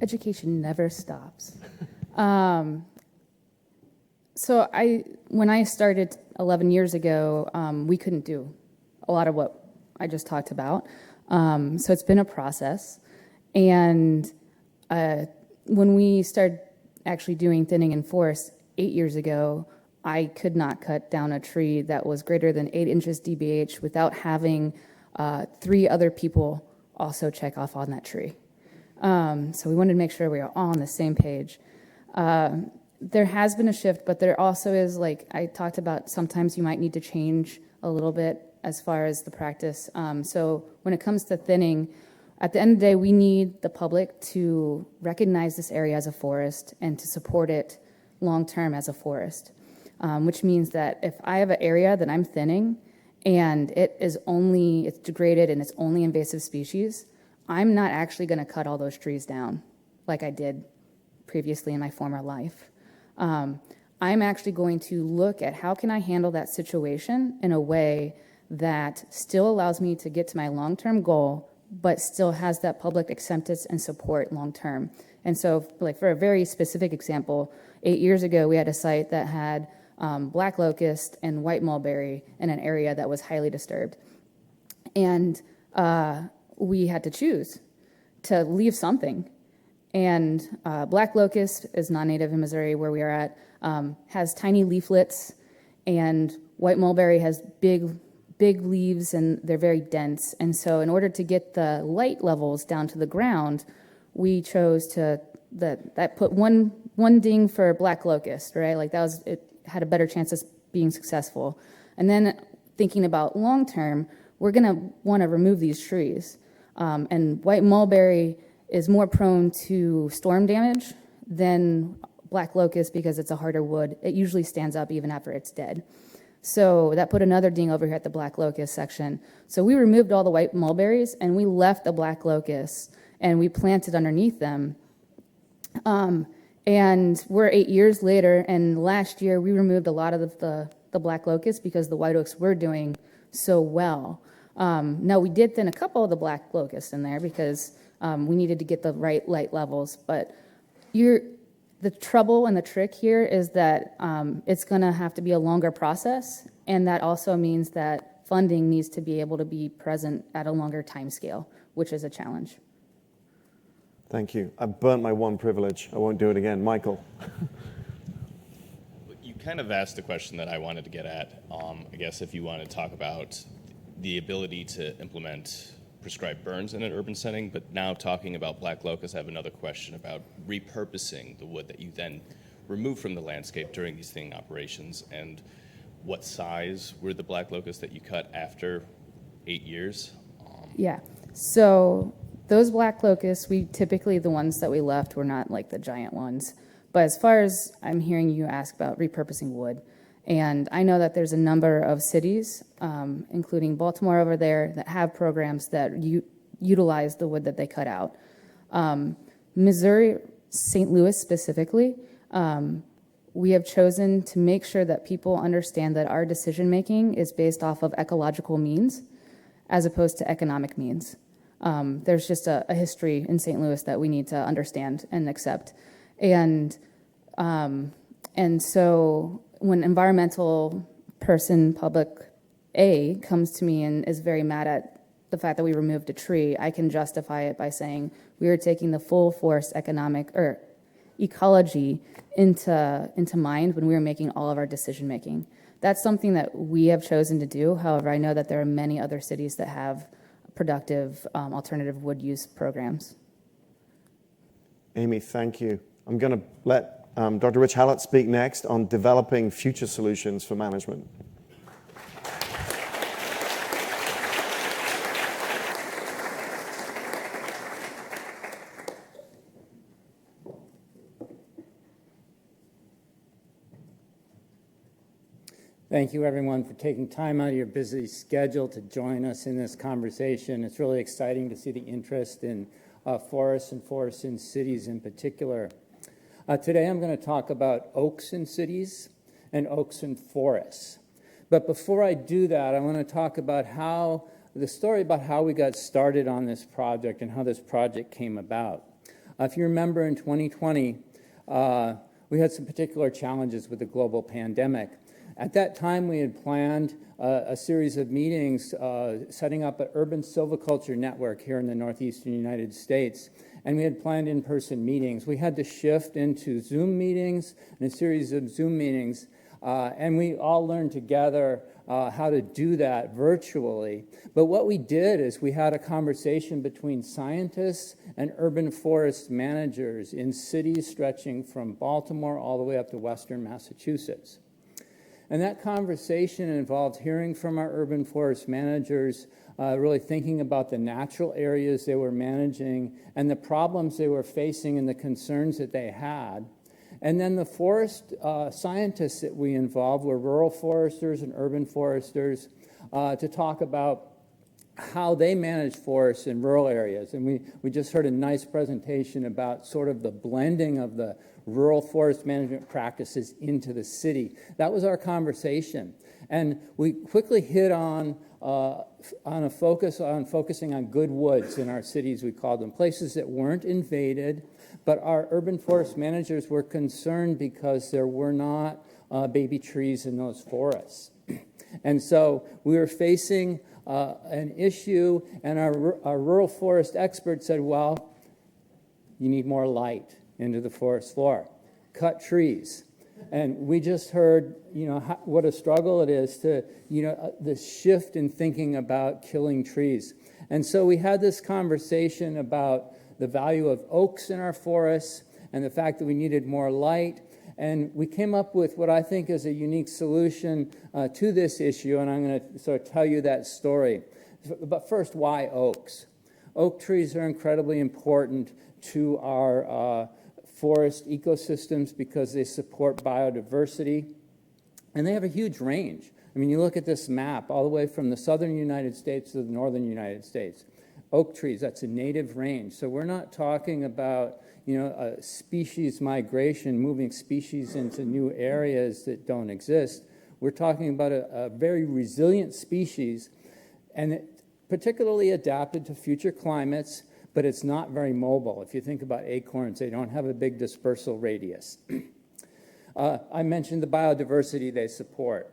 Education never stops. So when I started 11 years ago, we couldn't do a lot of what I just talked about. So it's been a process. And when we started actually doing thinning in forest 8 years ago, I could not cut down a tree that was greater than 8 inches DBH without having 3 other people also check off on that tree. So we wanted to make sure we were all on the same page. There has been a shift, but there also is, like I talked about, sometimes you might need to change a little bit as far as the practice. So when it comes to thinning, at the end of the day, we need the public to recognize this area as a forest and to support it long-term as a forest, which means that if I have an area that I'm thinning and it's degraded and it's only invasive species, I'm not actually going to cut all those trees down like I did previously in my former life. I'm actually going to look at how can I handle that situation in a way that still allows me to get to my long-term goal, but still has that public acceptance and support long-term. And so, like for a very specific example, 8 years ago, we had a site that had black locust and white mulberry in an area that was highly disturbed. And we had to choose to leave something. And black locust is non-native in Missouri, where we are at, has tiny leaflets, and white mulberry has big leaves, and they're very dense. And so in order to get the light levels down to the ground, we chose that put one ding for black locust, right? Like it had a better chance of being successful. And then thinking about long-term, we're gonna wanna remove these trees. And white mulberry is more prone to storm damage than black locust because it's a harder wood. It usually stands up even after it's dead. So that put another ding over here at the black locust section. So we removed all the white mulberries and we left the black locusts and we planted underneath them. And we're 8 years later, and last year we removed a lot of the black locusts because the white oaks were doing so well. Now, we did thin a couple of the black locust in there because we needed to get the right light levels, but the trouble and the trick here is that it's going to have to be a longer process, and that also means that funding needs to be able to be present at a longer time scale, which is a challenge. Thank you. I burnt my one privilege. I won't do it again. Michael. You kind of asked the question that I wanted to get at. I guess if you want to talk about the ability to implement prescribed burns in an urban setting, but now talking about black locust, I have another question about repurposing the wood that you then remove from the landscape during these thinning operations, and what size were the black locusts that you cut after 8 years? Yeah, so those black locusts, the ones that we left were not like the giant ones. But as far as I'm hearing you ask about repurposing wood, and I know that there's a number of cities, including Baltimore over there, that have programs that utilize the wood that they cut out. Missouri, St. Louis specifically, we have chosen to make sure that people understand that our decision making is based off of ecological means as opposed to economic means. There's just a history in St. Louis that we need to understand and accept. And so when environmental person, public A, comes to me and is very mad at the fact that we removed a tree, I can justify it by saying we are taking the full force economic or ecology into mind when we were making all of our decision making. That's something that we have chosen to do. However, I know that there are many other cities that have productive alternative wood use programs. Amy, thank you. I'm going to let Dr. Rich Hallett speak next on developing future solutions for management. Thank you, everyone, for taking time out of your busy schedule to join us in this conversation. It's really exciting to see the interest in forests and forests in cities in particular. Today, I'm going to talk about oaks in cities and oaks in forests. But before I do that, I want to talk about the story about how we got started on this project and how this project came about. If you remember, in 2020, we had some particular challenges with the global pandemic. At that time, we had planned a series of meetings setting up an urban silviculture network here in the northeastern United States, and we had planned in-person meetings. We had to shift into Zoom meetings and a series of Zoom meetings, and we all learned together how to do that virtually. But what we did is we had a conversation between scientists and urban forest managers in cities stretching from Baltimore all the way up to western Massachusetts. And that conversation involved hearing from our urban forest managers, really thinking about the natural areas they were managing and the problems they were facing and the concerns that they had. And then the forest scientists that we involved were rural foresters and urban foresters to talk about how they manage forests in rural areas. And we just heard a nice presentation about sort of the blending of the rural forest management practices into the city. That was our conversation. And we quickly hit on focusing on good woods in our cities, we called them, places that weren't invaded, but our urban forest managers were concerned because there were not baby trees in those forests. And so we were facing an issue, and our rural forest experts said, well, you need more light into the forest floor. Cut trees. And we just heard, what a struggle it is to, the shift in thinking about killing trees. And so we had this conversation about the value of oaks in our forests and the fact that we needed more light. And we came up with what I think is a unique solution to this issue, and I'm going to sort of tell you that story. But first, why oaks? Oak trees are incredibly important to our forest ecosystems because they support biodiversity, and they have a huge range. I mean, you look at this map all the way from the southern United States to the northern United States. Oak trees, that's a native range. So we're not talking about, a species migration, moving species into new areas that don't exist. We're talking about a very resilient species, and particularly adapted to future climates, but it's not very mobile. If you think about acorns, they don't have a big dispersal radius. I mentioned the biodiversity they support.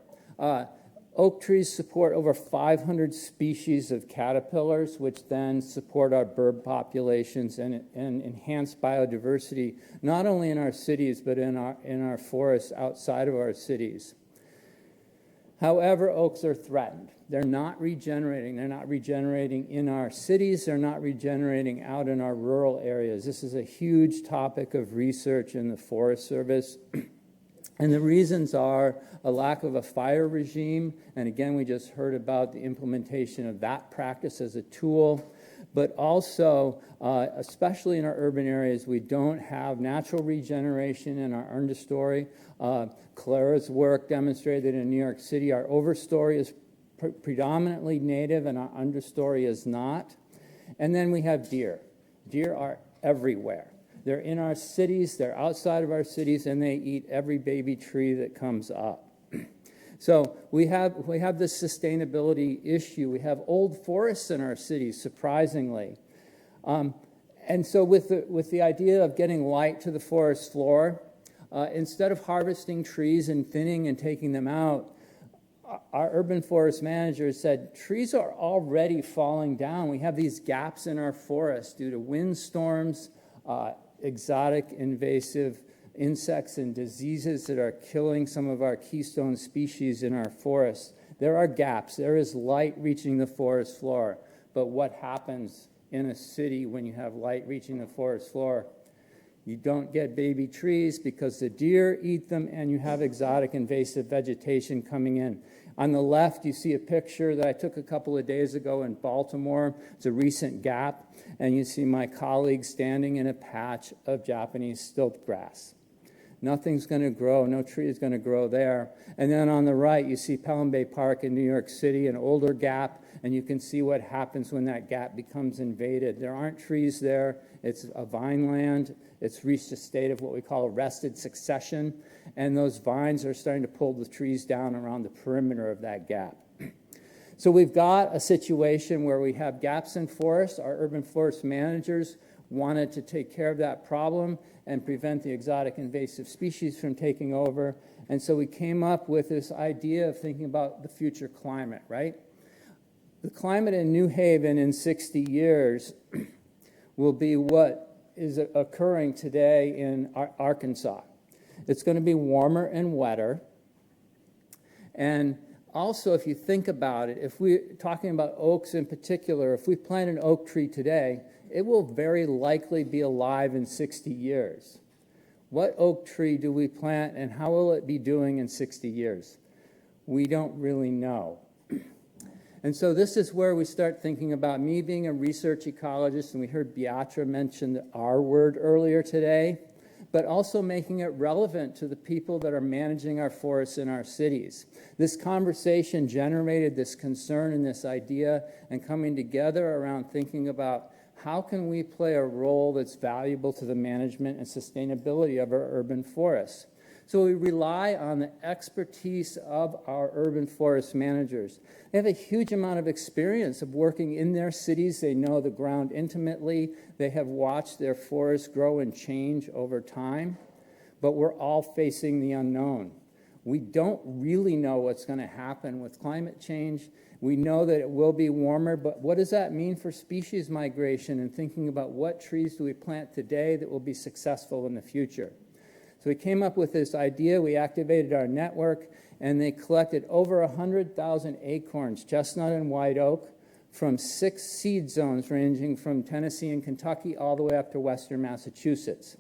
Oak trees support over 500 species of caterpillars, which then support our bird populations and enhance biodiversity, not only in our cities, but in our forests outside of our cities. However, oaks are threatened. They're not regenerating. They're not regenerating in our cities. They're not regenerating out in our rural areas. This is a huge topic of research in the Forest Service. And the reasons are a lack of a fire regime, and again, we just heard about the implementation of that practice as a tool, but also, especially in our urban areas, we don't have natural regeneration in our understory. Clara's work demonstrated in New York City, our overstory is predominantly native and our understory is not. And then we have deer. Deer are everywhere. They're in our cities, they're outside of our cities, and they eat every baby tree that comes up. So we have this sustainability issue. We have old forests in our cities, surprisingly. And so with the idea of getting light to the forest floor, instead of harvesting trees and thinning and taking them out, our urban forest managers said, trees are already falling down. We have these gaps in our forests due to windstorms, exotic invasive insects and diseases that are killing some of our keystone species in our forests. There are gaps. There is light reaching the forest floor. But what happens in a city when you have light reaching the forest floor? You don't get baby trees because the deer eat them, and you have exotic invasive vegetation coming in. On the left, you see a picture that I took a couple of days ago in Baltimore. It's a recent gap, and you see my colleague standing in a patch of Japanese stilt grass. Nothing's going to grow. No tree is going to grow there. And then on the right, you see Pelham Bay Park in New York City, an older gap, and you can see what happens when that gap becomes invaded. There aren't trees there. It's a vine land. It's reached a state of what we call arrested succession, and those vines are starting to pull the trees down around the perimeter of that gap. So we've got a situation where we have gaps in forests. Our urban forest managers wanted to take care of that problem and prevent the exotic invasive species from taking over. And so we came up with this idea of thinking about the future climate, right? The climate in New Haven in 60 years will be what is occurring today in Arkansas. It's going to be warmer and wetter. And also, if you think about it, if we're talking about oaks in particular, if we plant an oak tree today, it will very likely be alive in 60 years. What oak tree do we plant, and how will it be doing in 60 years? We don't really know. And so this is where we start thinking about me being a research ecologist, and we heard Beatra mention the R word earlier today, but also making it relevant to the people that are managing our forests in our cities. This conversation generated this concern and this idea, and coming together around thinking about how can we play a role that's valuable to the management and sustainability of our urban forests. So we rely on the expertise of our urban forest managers. They have a huge amount of experience of working in their cities. They know the ground intimately. They have watched their forests grow and change over time. But we're all facing the unknown. We don't really know what's going to happen with climate change. We know that it will be warmer, but what does that mean for species migration and thinking about what trees do we plant today that will be successful in the future? So we came up with this idea, we activated our network, and they collected over 100,000 acorns, chestnut and white oak, from 6 seed zones ranging from Tennessee and Kentucky all the way up to western Massachusetts.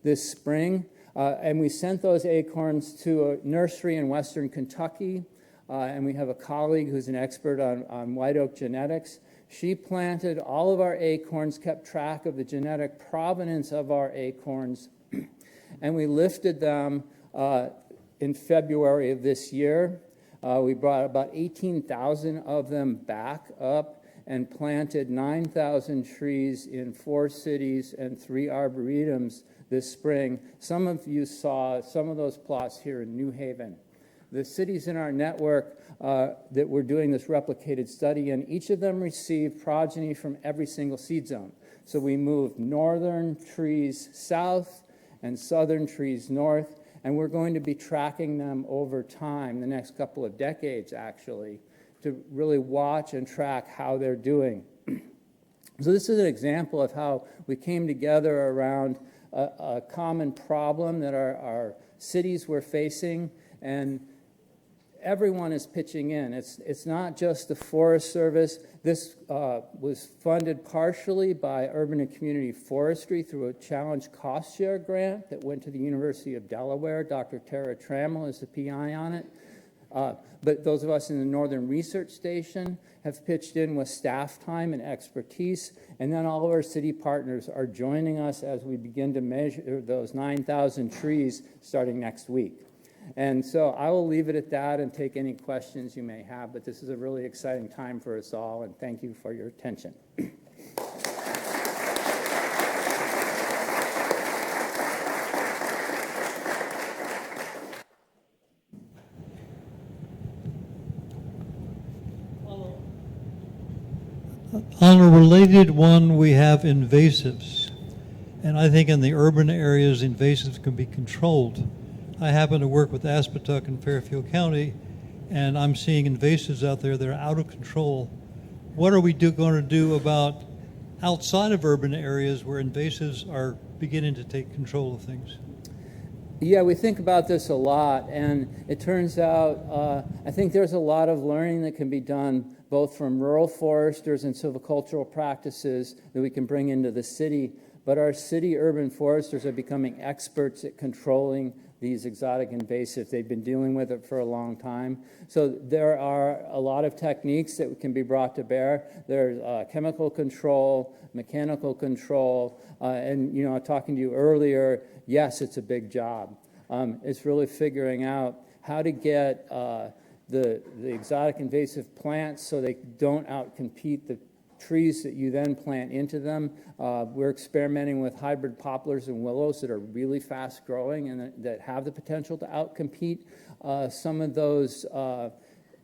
This spring, and we sent those acorns to a nursery in western Kentucky, and we have a colleague who's an expert on white oak genetics. She planted all of our acorns, kept track of the genetic provenance of our acorns, and we lifted them in February of this year. We brought about 18,000 of them back up and planted 9,000 trees in 4 cities and 3 arboretums this spring. Some of you saw some of those plots here in New Haven. the cities in our network that we're doing this replicated study in, each of them received progeny from every single seed zone. So we moved northern trees south and southern trees north, and we're going to be tracking them over time, the next couple of decades actually, to really watch and track how they're doing. So this is an example of how we came together around a common problem that our cities were facing, and everyone is pitching in. It's not just the Forest Service. This was funded partially by Urban and Community Forestry through a challenge cost share grant that went to the University of Delaware. Dr. Tara Trammell is the PI on it. But those of us in the Northern Research Station have pitched in with staff time and expertise, and then all of our city partners are joining us as we begin to measure those 9,000 trees starting next week. And so I will leave it at that and take any questions you may have, but this is a really exciting time for us all, and thank you for your attention. On a related one, we have invasives. And I think in the urban areas, invasives can be controlled. I happen to work with Aspetuck in Fairfield County, and I'm seeing invasives out there that are out of control. What are we going to do about outside of urban areas where invasives are beginning to take control of things? Yeah, we think about this a lot, and it turns out I think there's a lot of learning that can be done both from rural foresters and silvicultural practices that we can bring into the city. But our city urban foresters are becoming experts at controlling these exotic invasives. They've been dealing with it for a long time. So there are a lot of techniques that can be brought to bear. There's chemical control, mechanical control, and talking to you earlier, yes, it's a big job. It's really figuring out how to get the exotic invasive plants so they don't outcompete the trees that you then plant into them. We're experimenting with hybrid poplars and willows that are really fast growing and that have the potential to outcompete some of those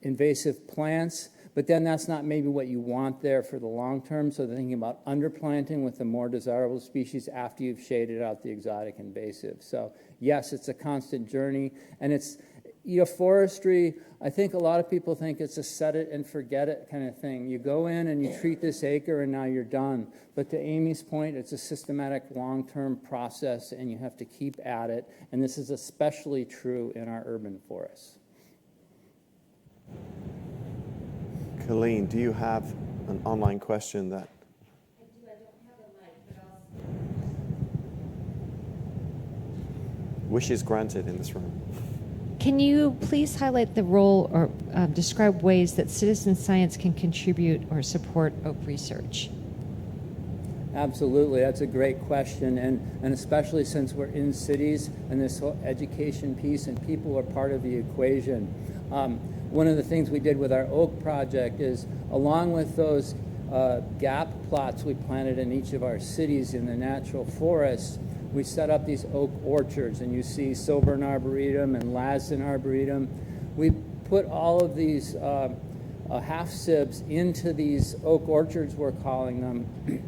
invasive plants. But then that's not maybe what you want there for the long term. So they're thinking about underplanting with the more desirable species after you've shaded out the exotic invasive. So yes, it's a constant journey, and it's forestry. I think a lot of people think it's a set it and forget it kind of thing. You go in and you treat this acre and now you're done. But to Amy's point, it's a systematic long-term process and you have to keep at it. And this is especially true in our urban forests. Colleen, do you have an online question that? I do. I don't have a mic, but I'll... Wishes granted in this room. Can you please highlight the role or describe ways that citizen science can contribute or support oak research? Absolutely, that's a great question, and especially since we're in cities and this whole education piece and people are part of the equation. One of the things we did with our oak project is, along with those gap plots we planted in each of our cities in the natural forests, we set up these oak orchards, and you see Silburn Arboretum and Lasden Arboretum. We put all of these half-sibs into these oak orchards, we're calling them,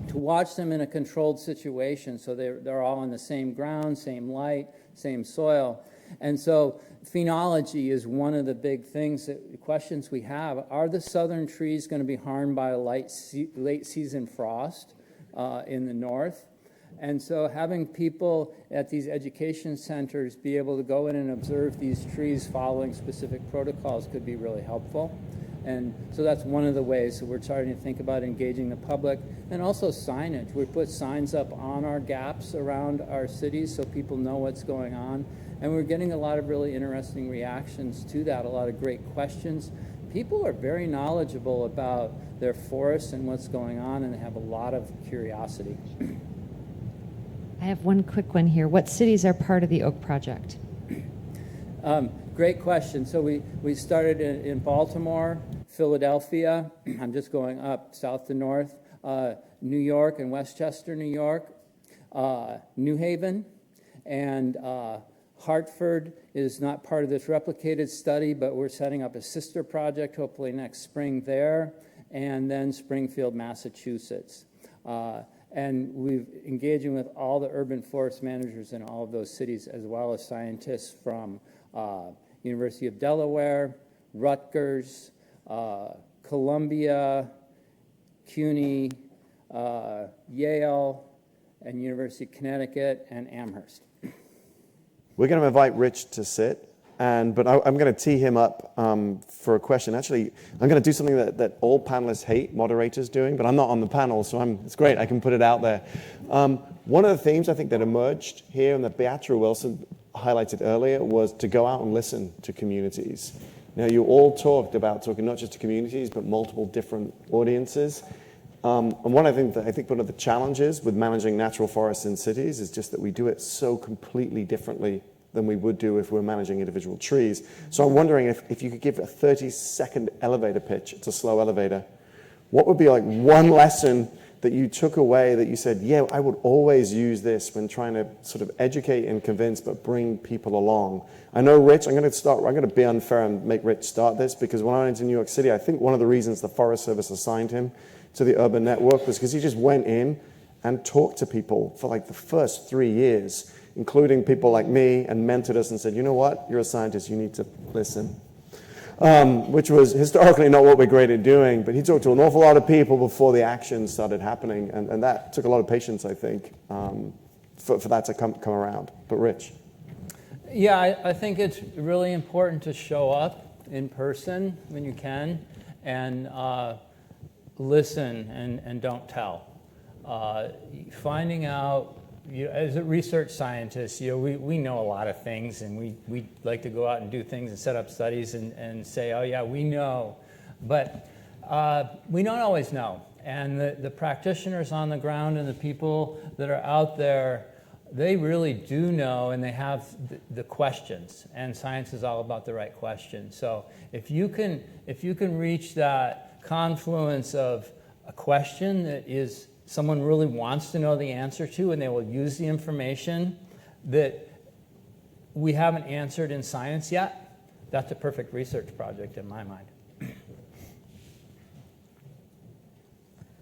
to watch them in a controlled situation. So they're all on the same ground, same light, same soil. And so phenology is one of the big things, questions we have. Are the southern trees going to be harmed by a late season frost in the north? And so having people at these education centers be able to go in and observe these trees following specific protocols could be really helpful. And so that's one of the ways that we're starting to think about engaging the public. And also signage. We put signs up on our gaps around our cities so people know what's going on. And we're getting a lot of really interesting reactions to that, a lot of great questions. People are very knowledgeable about their forests and what's going on, and they have a lot of curiosity. I have one quick one here. What cities are part of the Oak Project? Great question. So we started in Baltimore, Philadelphia. I'm just going up south to north. New York and Westchester, New York. New Haven and Hartford is not part of this replicated study, but we're setting up a sister project hopefully next spring there, and then Springfield, Massachusetts. And we're engaging with all the urban forest managers in all of those cities, as well as scientists from University of Delaware, Rutgers, Columbia, CUNY, Yale, and University of Connecticut, and Amherst. We're going to invite Rich to sit, but I'm going to tee him up for a question. Actually, I'm going to do something that all panelists hate moderators doing, but I'm not on the panel, so it's great. I can put it out there. One of the themes I think that emerged here and that Beatrice Wilson highlighted earlier was to go out and listen to communities. Now, you all talked about talking not just to communities, but multiple different audiences. And one I think one of the challenges with managing natural forests in cities is just that we do it so completely differently than we would do if we're managing individual trees. So I'm wondering if you could give a 30-second elevator pitch. It's a slow elevator. What would be like one lesson that you took away that you said, yeah, I would always use this when trying to sort of educate and convince, but bring people along? I know Rich, I'm going to be unfair and make Rich start this, because when I went to New York City, I think one of the reasons the Forest Service assigned him to the urban network was because he just went in and talked to people for like the first 3 years, including people like me, and mentored us and said, you know what, you're a scientist, you need to listen. Which was historically not what we're great at doing, but he talked to an awful lot of people before the action started happening, and that took a lot of patience, I think, for that to come around. But Rich? Yeah, I think it's really important to show up in person when you can, and listen and don't tell. Finding out, as a research scientist, we know a lot of things, and we like to go out and do things and set up studies and say, oh yeah, we know. But we don't always know. And the practitioners on the ground and the people that are out there, they really do know, and they have the questions. And science is all about the right questions. So if you can reach that confluence of a question that is someone really wants to know the answer to, and they will use the information that we haven't answered in science yet, that's a perfect research project in my mind.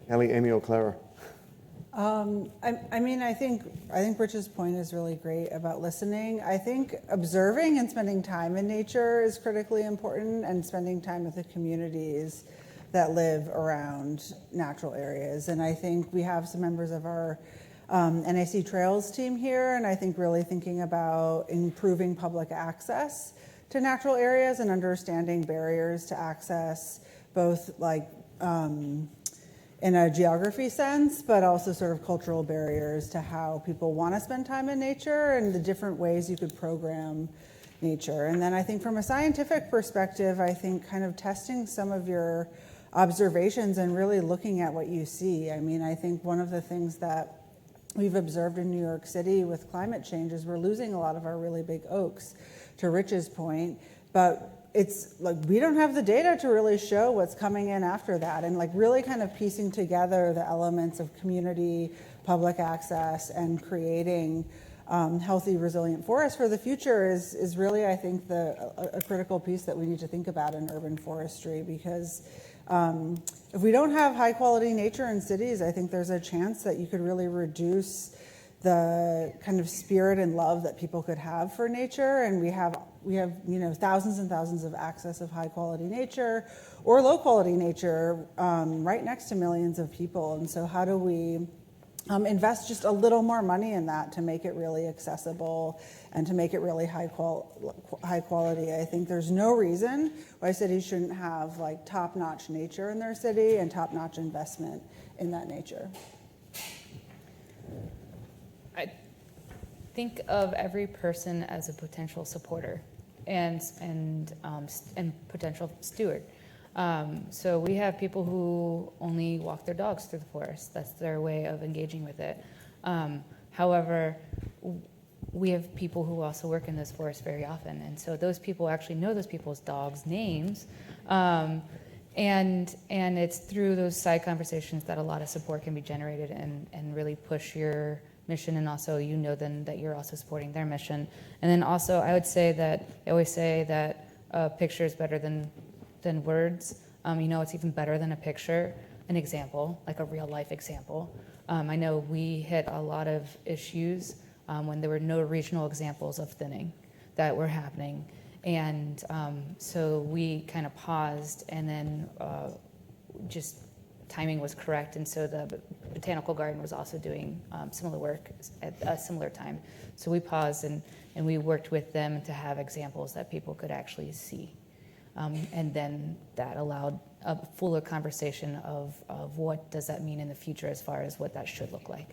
Ellie, Amy, or Clara? I think Rich's point is really great about listening. I think observing and spending time in nature is critically important, and spending time with the communities that live around natural areas. And I think we have some members of our NAC Trails team here, and I think really thinking about improving public access to natural areas and understanding barriers to access, both like in a geography sense, but also sort of cultural barriers to how people want to spend time in nature and the different ways you could program nature. And then I think from a scientific perspective, I think kind of testing some of your observations and really looking at what you see. I mean, I think one of the things that we've observed in New York City with climate change is we're losing a lot of our really big oaks, to Rich's point, but it's like we don't have the data to really show what's coming in after that, and like really kind of piecing together the elements of community, public access, and creating healthy, resilient forests for the future is really, I think, a critical piece that we need to think about in urban forestry, because if we don't have high quality nature in cities, I think there's a chance that you could really reduce the kind of spirit and love that people could have for nature. And we have thousands and thousands of access of high quality nature or low quality nature right next to millions of people. And so how do we invest just a little more money in that to make it really accessible and to make it really high quality? I think there's no reason why cities shouldn't have like top-notch nature in their city and top-notch investment in that nature. I think of every person as a potential supporter and potential steward. So we have people who only walk their dogs through the forest. That's their way of engaging with it. However, we have people who also work in this forest very often, and so those people actually know those people's dogs' names, and it's through those side conversations that a lot of support can be generated and really push your mission, and also you know then that you're also supporting their mission. And then also I would say that they always say that a picture is better than words. It's even better than a picture, an example, like a real life example. I know we hit a lot of issues when there were no regional examples of thinning that were happening. And so we kind of paused, and then just timing was correct. And so the Botanical Garden was also doing similar work at a similar time. So we paused and we worked with them to have examples that people could actually see. And then that allowed a fuller conversation of what does that mean in the future as far as what that should look like.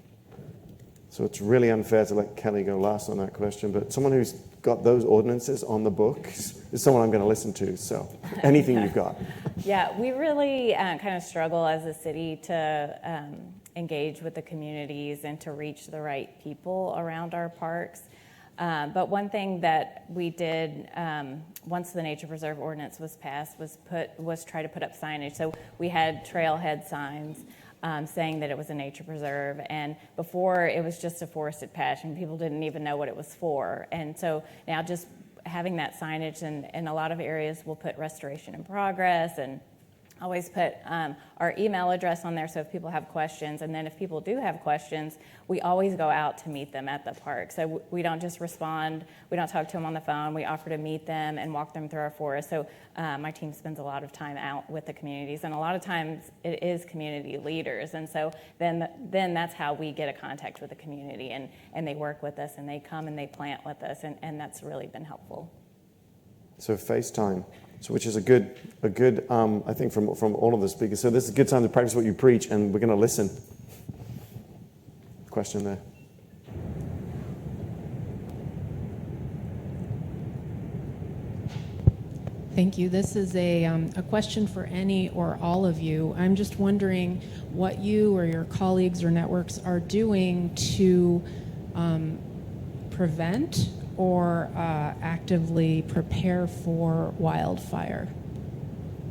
So it's really unfair to let Kelly go last on that question, but someone who's got those ordinances on the books is someone I'm going to listen to, so anything you've got. Yeah, we really kind of struggle as a city to engage with the communities and to reach the right people around our parks. But one thing that we did once the Nature Preserve Ordinance was passed was try to put up signage. So we had trailhead signs saying that it was a nature preserve, and before it was just a forested patch and people didn't even know what it was for. And so now just having that signage, and a lot of areas will put restoration in progress, and always put our email address on there so if people have questions. And then if people do have questions, we always go out to meet them at the park. So we don't just respond, we don't talk to them on the phone, we offer to meet them and walk them through our forest. So my team spends a lot of time out with the communities, and a lot of times it is community leaders. And so then that's how we get a contact with the community, and they work with us and they come and they plant with us, and that's really been helpful. So FaceTime, so which is a good I think from all of the speakers. So this is a good time to practice what you preach, and we're going to listen. Question there. Thank you. This is a question for any or all of you. I'm just wondering what you or your colleagues or networks are doing to prevent or actively prepare for wildfire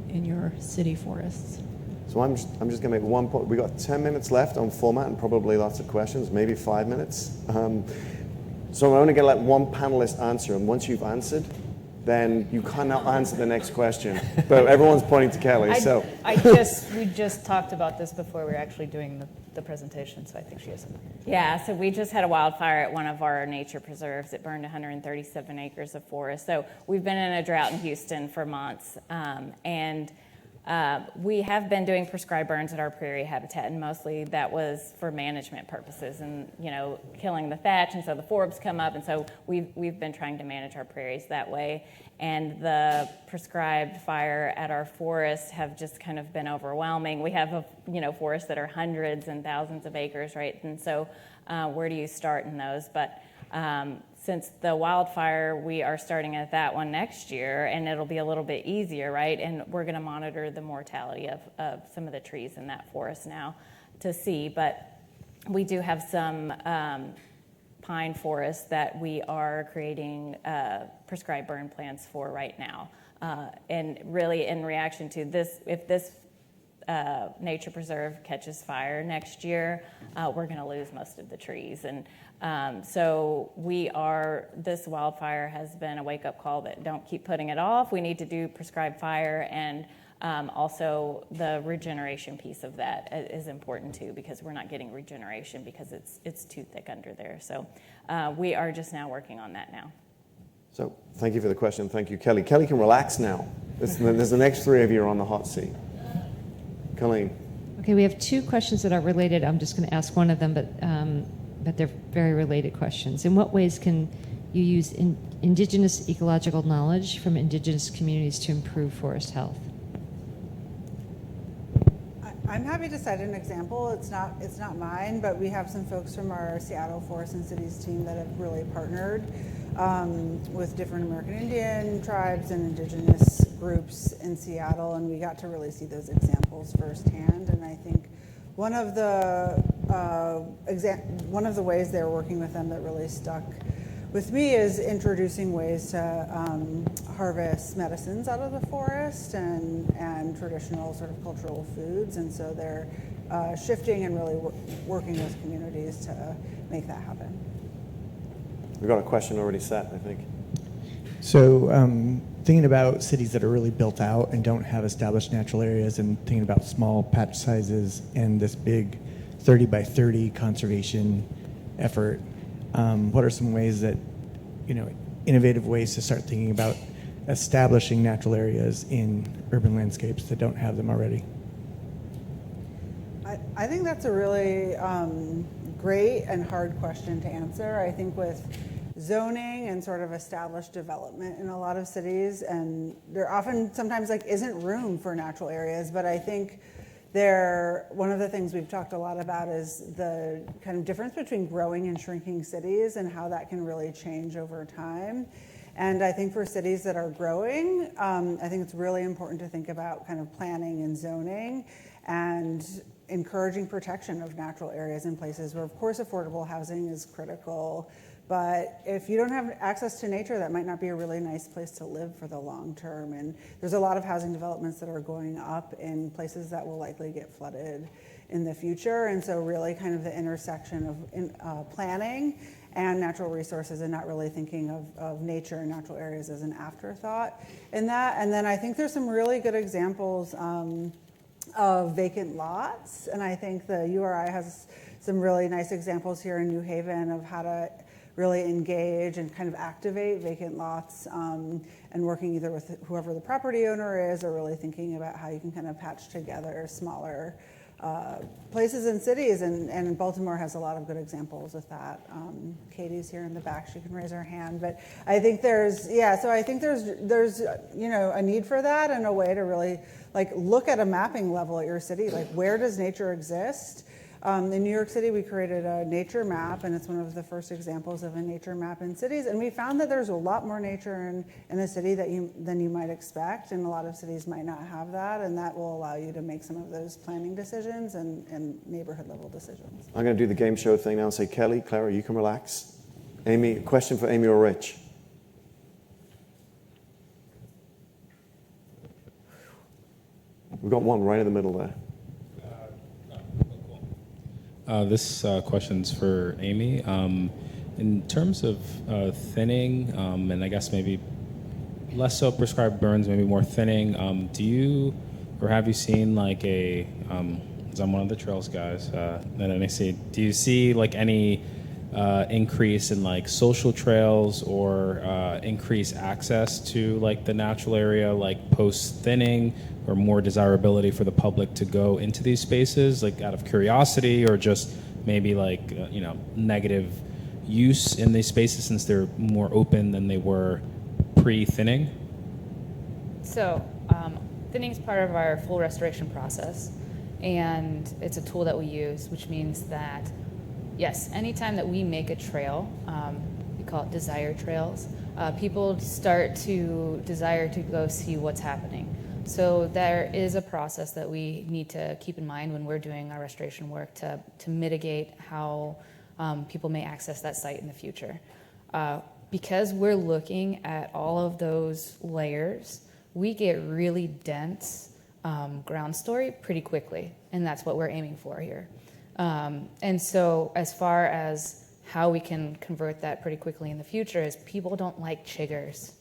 in your city forests. So I'm just going to make one point. We got 10 minutes left on format and probably lots of questions, maybe 5 minutes. So I'm only going to let one panelist answer, and once you've answered, then you cannot answer the next question. But everyone's pointing to Kelly, so. We just talked about this before we were actually doing the presentation, so I think she has something. Yeah, so we just had a wildfire at one of our nature preserves. It burned 137 acres of forest. So we've been in a drought in Houston for months, and we have been doing prescribed burns at our prairie habitat, and mostly that was for management purposes and, killing the thatch, and so the forbs come up, and so we've been trying to manage our prairies that way. And the prescribed fire at our forests have just kind of been overwhelming. We have forests that are hundreds and thousands of acres, right? And so where do you start in those? But since the wildfire, we are starting at that one next year, and it'll be a little bit easier, right? And we're going to monitor the mortality of some of the trees in that forest now to see. But we do have some pine forests that we are creating prescribed burn plans for right now. And really in reaction to this, if this nature preserve catches fire next year, we're going to lose most of the trees. And so this wildfire has been a wake-up call that don't keep putting it off. We need to do prescribed fire, and also the regeneration piece of that is important too, because we're not getting regeneration because it's too thick under there. So we are just now working on that now. So thank you for the question. Thank you, Kelly. Kelly can relax now. There's the next three of you are on the hot seat. Colleen. Okay, we have two questions that are related. I'm just going to ask one of them, but they're very related questions. In what ways can you use indigenous ecological knowledge from indigenous communities to improve forest health? I'm happy to cite an example. It's not mine, but we have some folks from our Seattle Forests and Cities team that have really partnered with different American Indian tribes and indigenous groups in Seattle, and we got to really see those examples firsthand. And I think one of the ways they were working with them that really stuck with me is introducing ways to harvest medicines out of the forest and traditional sort of cultural foods. And so they're shifting and really working with communities to make that happen. We've got a question already set, I think. So thinking about cities that are really built out and don't have established natural areas, and thinking about small patch sizes and this big 30 by 30 conservation effort, what are some ways that, innovative ways to start thinking about establishing natural areas in urban landscapes that don't have them already? I think that's a really great and hard question to answer. I think with zoning and sort of established development in a lot of cities, and there often sometimes isn't room for natural areas, but I think one of the things we've talked a lot about is the kind of difference between growing and shrinking cities and how that can really change over time. And I think for cities that are growing, I think it's really important to think about kind of planning and zoning and encouraging protection of natural areas in places where, of course, affordable housing is critical. But if you don't have access to nature, that might not be a really nice place to live for the long term. And there's a lot of housing developments that are going up in places that will likely get flooded in the future. And so really kind of the intersection of planning and natural resources, and not really thinking of nature and natural areas as an afterthought in that. And then I think there's some really good examples of vacant lots. And I think the URI has some really nice examples here in New Haven of how to really engage and kind of activate vacant lots, and working either with whoever the property owner is, or really thinking about how you can kind of patch together smaller places in cities. And Baltimore has a lot of good examples with that. Katie's here in the back, she can raise her hand. But I think there's a need for that, and a way to really look at a mapping level at your city, where does nature exist? In New York City, we created a nature map, and it's one of the first examples of a nature map in cities. And we found that there's a lot more nature in a city than you might expect, and a lot of cities might not have that, and that will allow you to make some of those planning decisions and neighborhood level decisions. I'm going to do the game show thing now and say, Kelly, Clara, you can relax. Amy, question for Amy or Rich? We've got one right in the middle there. This question's for Amy. In terms of thinning, and I guess maybe less so prescribed burns, maybe more thinning, do you, or have you seen because I'm one of the trails guys, do you see any increase in social trails or increased access to the natural area, post thinning, or more desirability for the public to go into these spaces, out of curiosity, or just maybe negative use in these spaces since they're more open than they were pre-thinning? So thinning is part of our full restoration process, and it's a tool that we use, which means that, yes, anytime that we make a trail, we call it desire trails, people start to desire to go see what's happening. So there is a process that we need to keep in mind when we're doing our restoration work to mitigate how people may access that site in the future. Because we're looking at all of those layers, we get really dense ground story pretty quickly, and that's what we're aiming for here. And so as far as how we can convert that pretty quickly in the future is people don't like chiggers.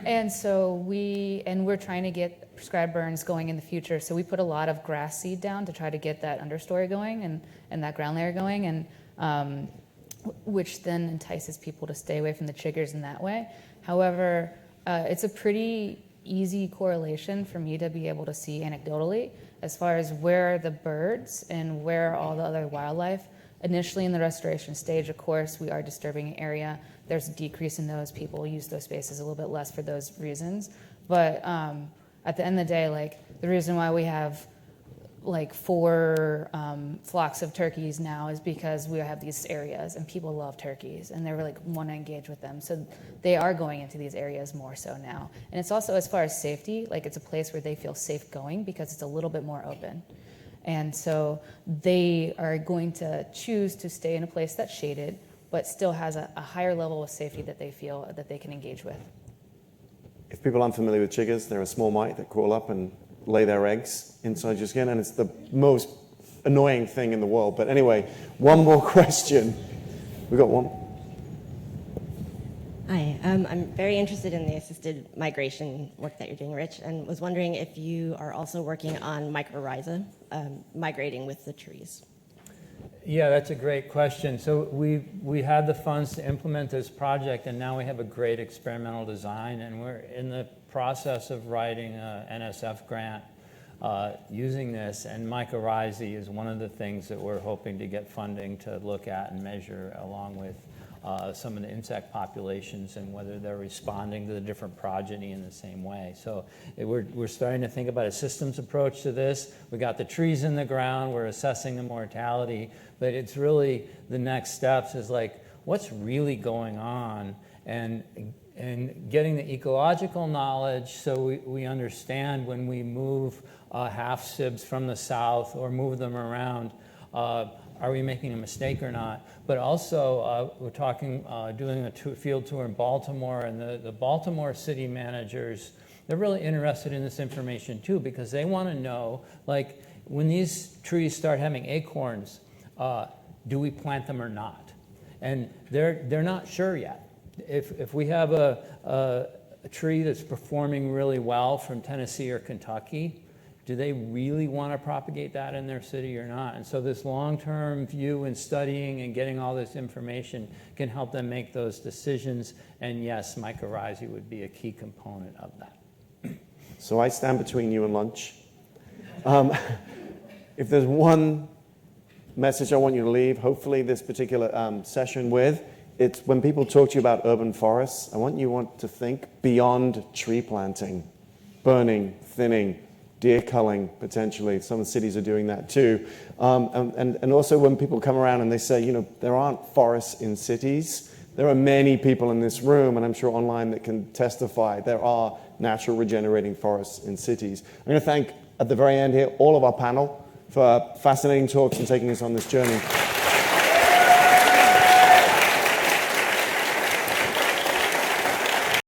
And so we're trying to get prescribed burns going in the future. So we put a lot of grass seed down to try to get that understory going and that ground layer going, and which then entices people to stay away from the chiggers in that way. However, it's a pretty easy correlation for me to be able to see anecdotally as far as where the birds and where all the other wildlife. Initially in the restoration stage, of course, we are disturbing an area. There's a decrease in those. People use those spaces a little bit less for those reasons. But at the end of the day, the reason why we have 4 flocks of turkeys now is because we have these areas and people love turkeys and they really want to engage with them. So they are going into these areas more so now. And it's also, as far as safety, it's a place where they feel safe going because it's a little bit more open. And so they are going to choose to stay in a place that's shaded but still has a higher level of safety that they feel that they can engage with. If people aren't familiar with chiggers, they're a small mite that crawl up and lay their eggs inside your skin, and it's the most annoying thing in the world. But anyway, one more question. We got one. Hi, I'm very interested in the assisted migration work that you're doing, Rich, and was wondering if you are also working on mycorrhiza, migrating with the trees. Yeah, that's a great question. So we had the funds to implement this project, and now we have a great experimental design, and we're in the process of writing an NSF grant using this, and mycorrhizae is one of the things that we're hoping to get funding to look at and measure, along with some of the insect populations and whether they're responding to the different progeny in the same way. So we're starting to think about a systems approach to this. We got the trees in the ground, we're assessing the mortality, but it's really the next steps is like, what's really going on, and getting the ecological knowledge so we understand when we move half sibs from the south or move them around, are we making a mistake or not? But also, we're talking, doing a field tour in Baltimore, and the Baltimore city managers, they're really interested in this information too, because they want to know, like, when these trees start having acorns, do we plant them or not? And they're not sure yet. If we have a tree that's performing really well from Tennessee or Kentucky, do they really want to propagate that in their city or not? And so this long-term view and studying and getting all this information can help them make those decisions. And yes, mycorrhizae would be a key component of that. So I stand between you and lunch. If there's one message I want you to leave, hopefully this particular session with, it's when people talk to you about urban forests, I want you to think beyond tree planting, burning, thinning, deer culling, potentially. Some of the cities are doing that too. And also when people come around and they say, you know, there aren't forests in cities, there are many people in this room, and I'm sure online, that can testify there are natural regenerating forests in cities. I'm going to thank, at the very end here, all of our panel for fascinating talks and taking us on this journey.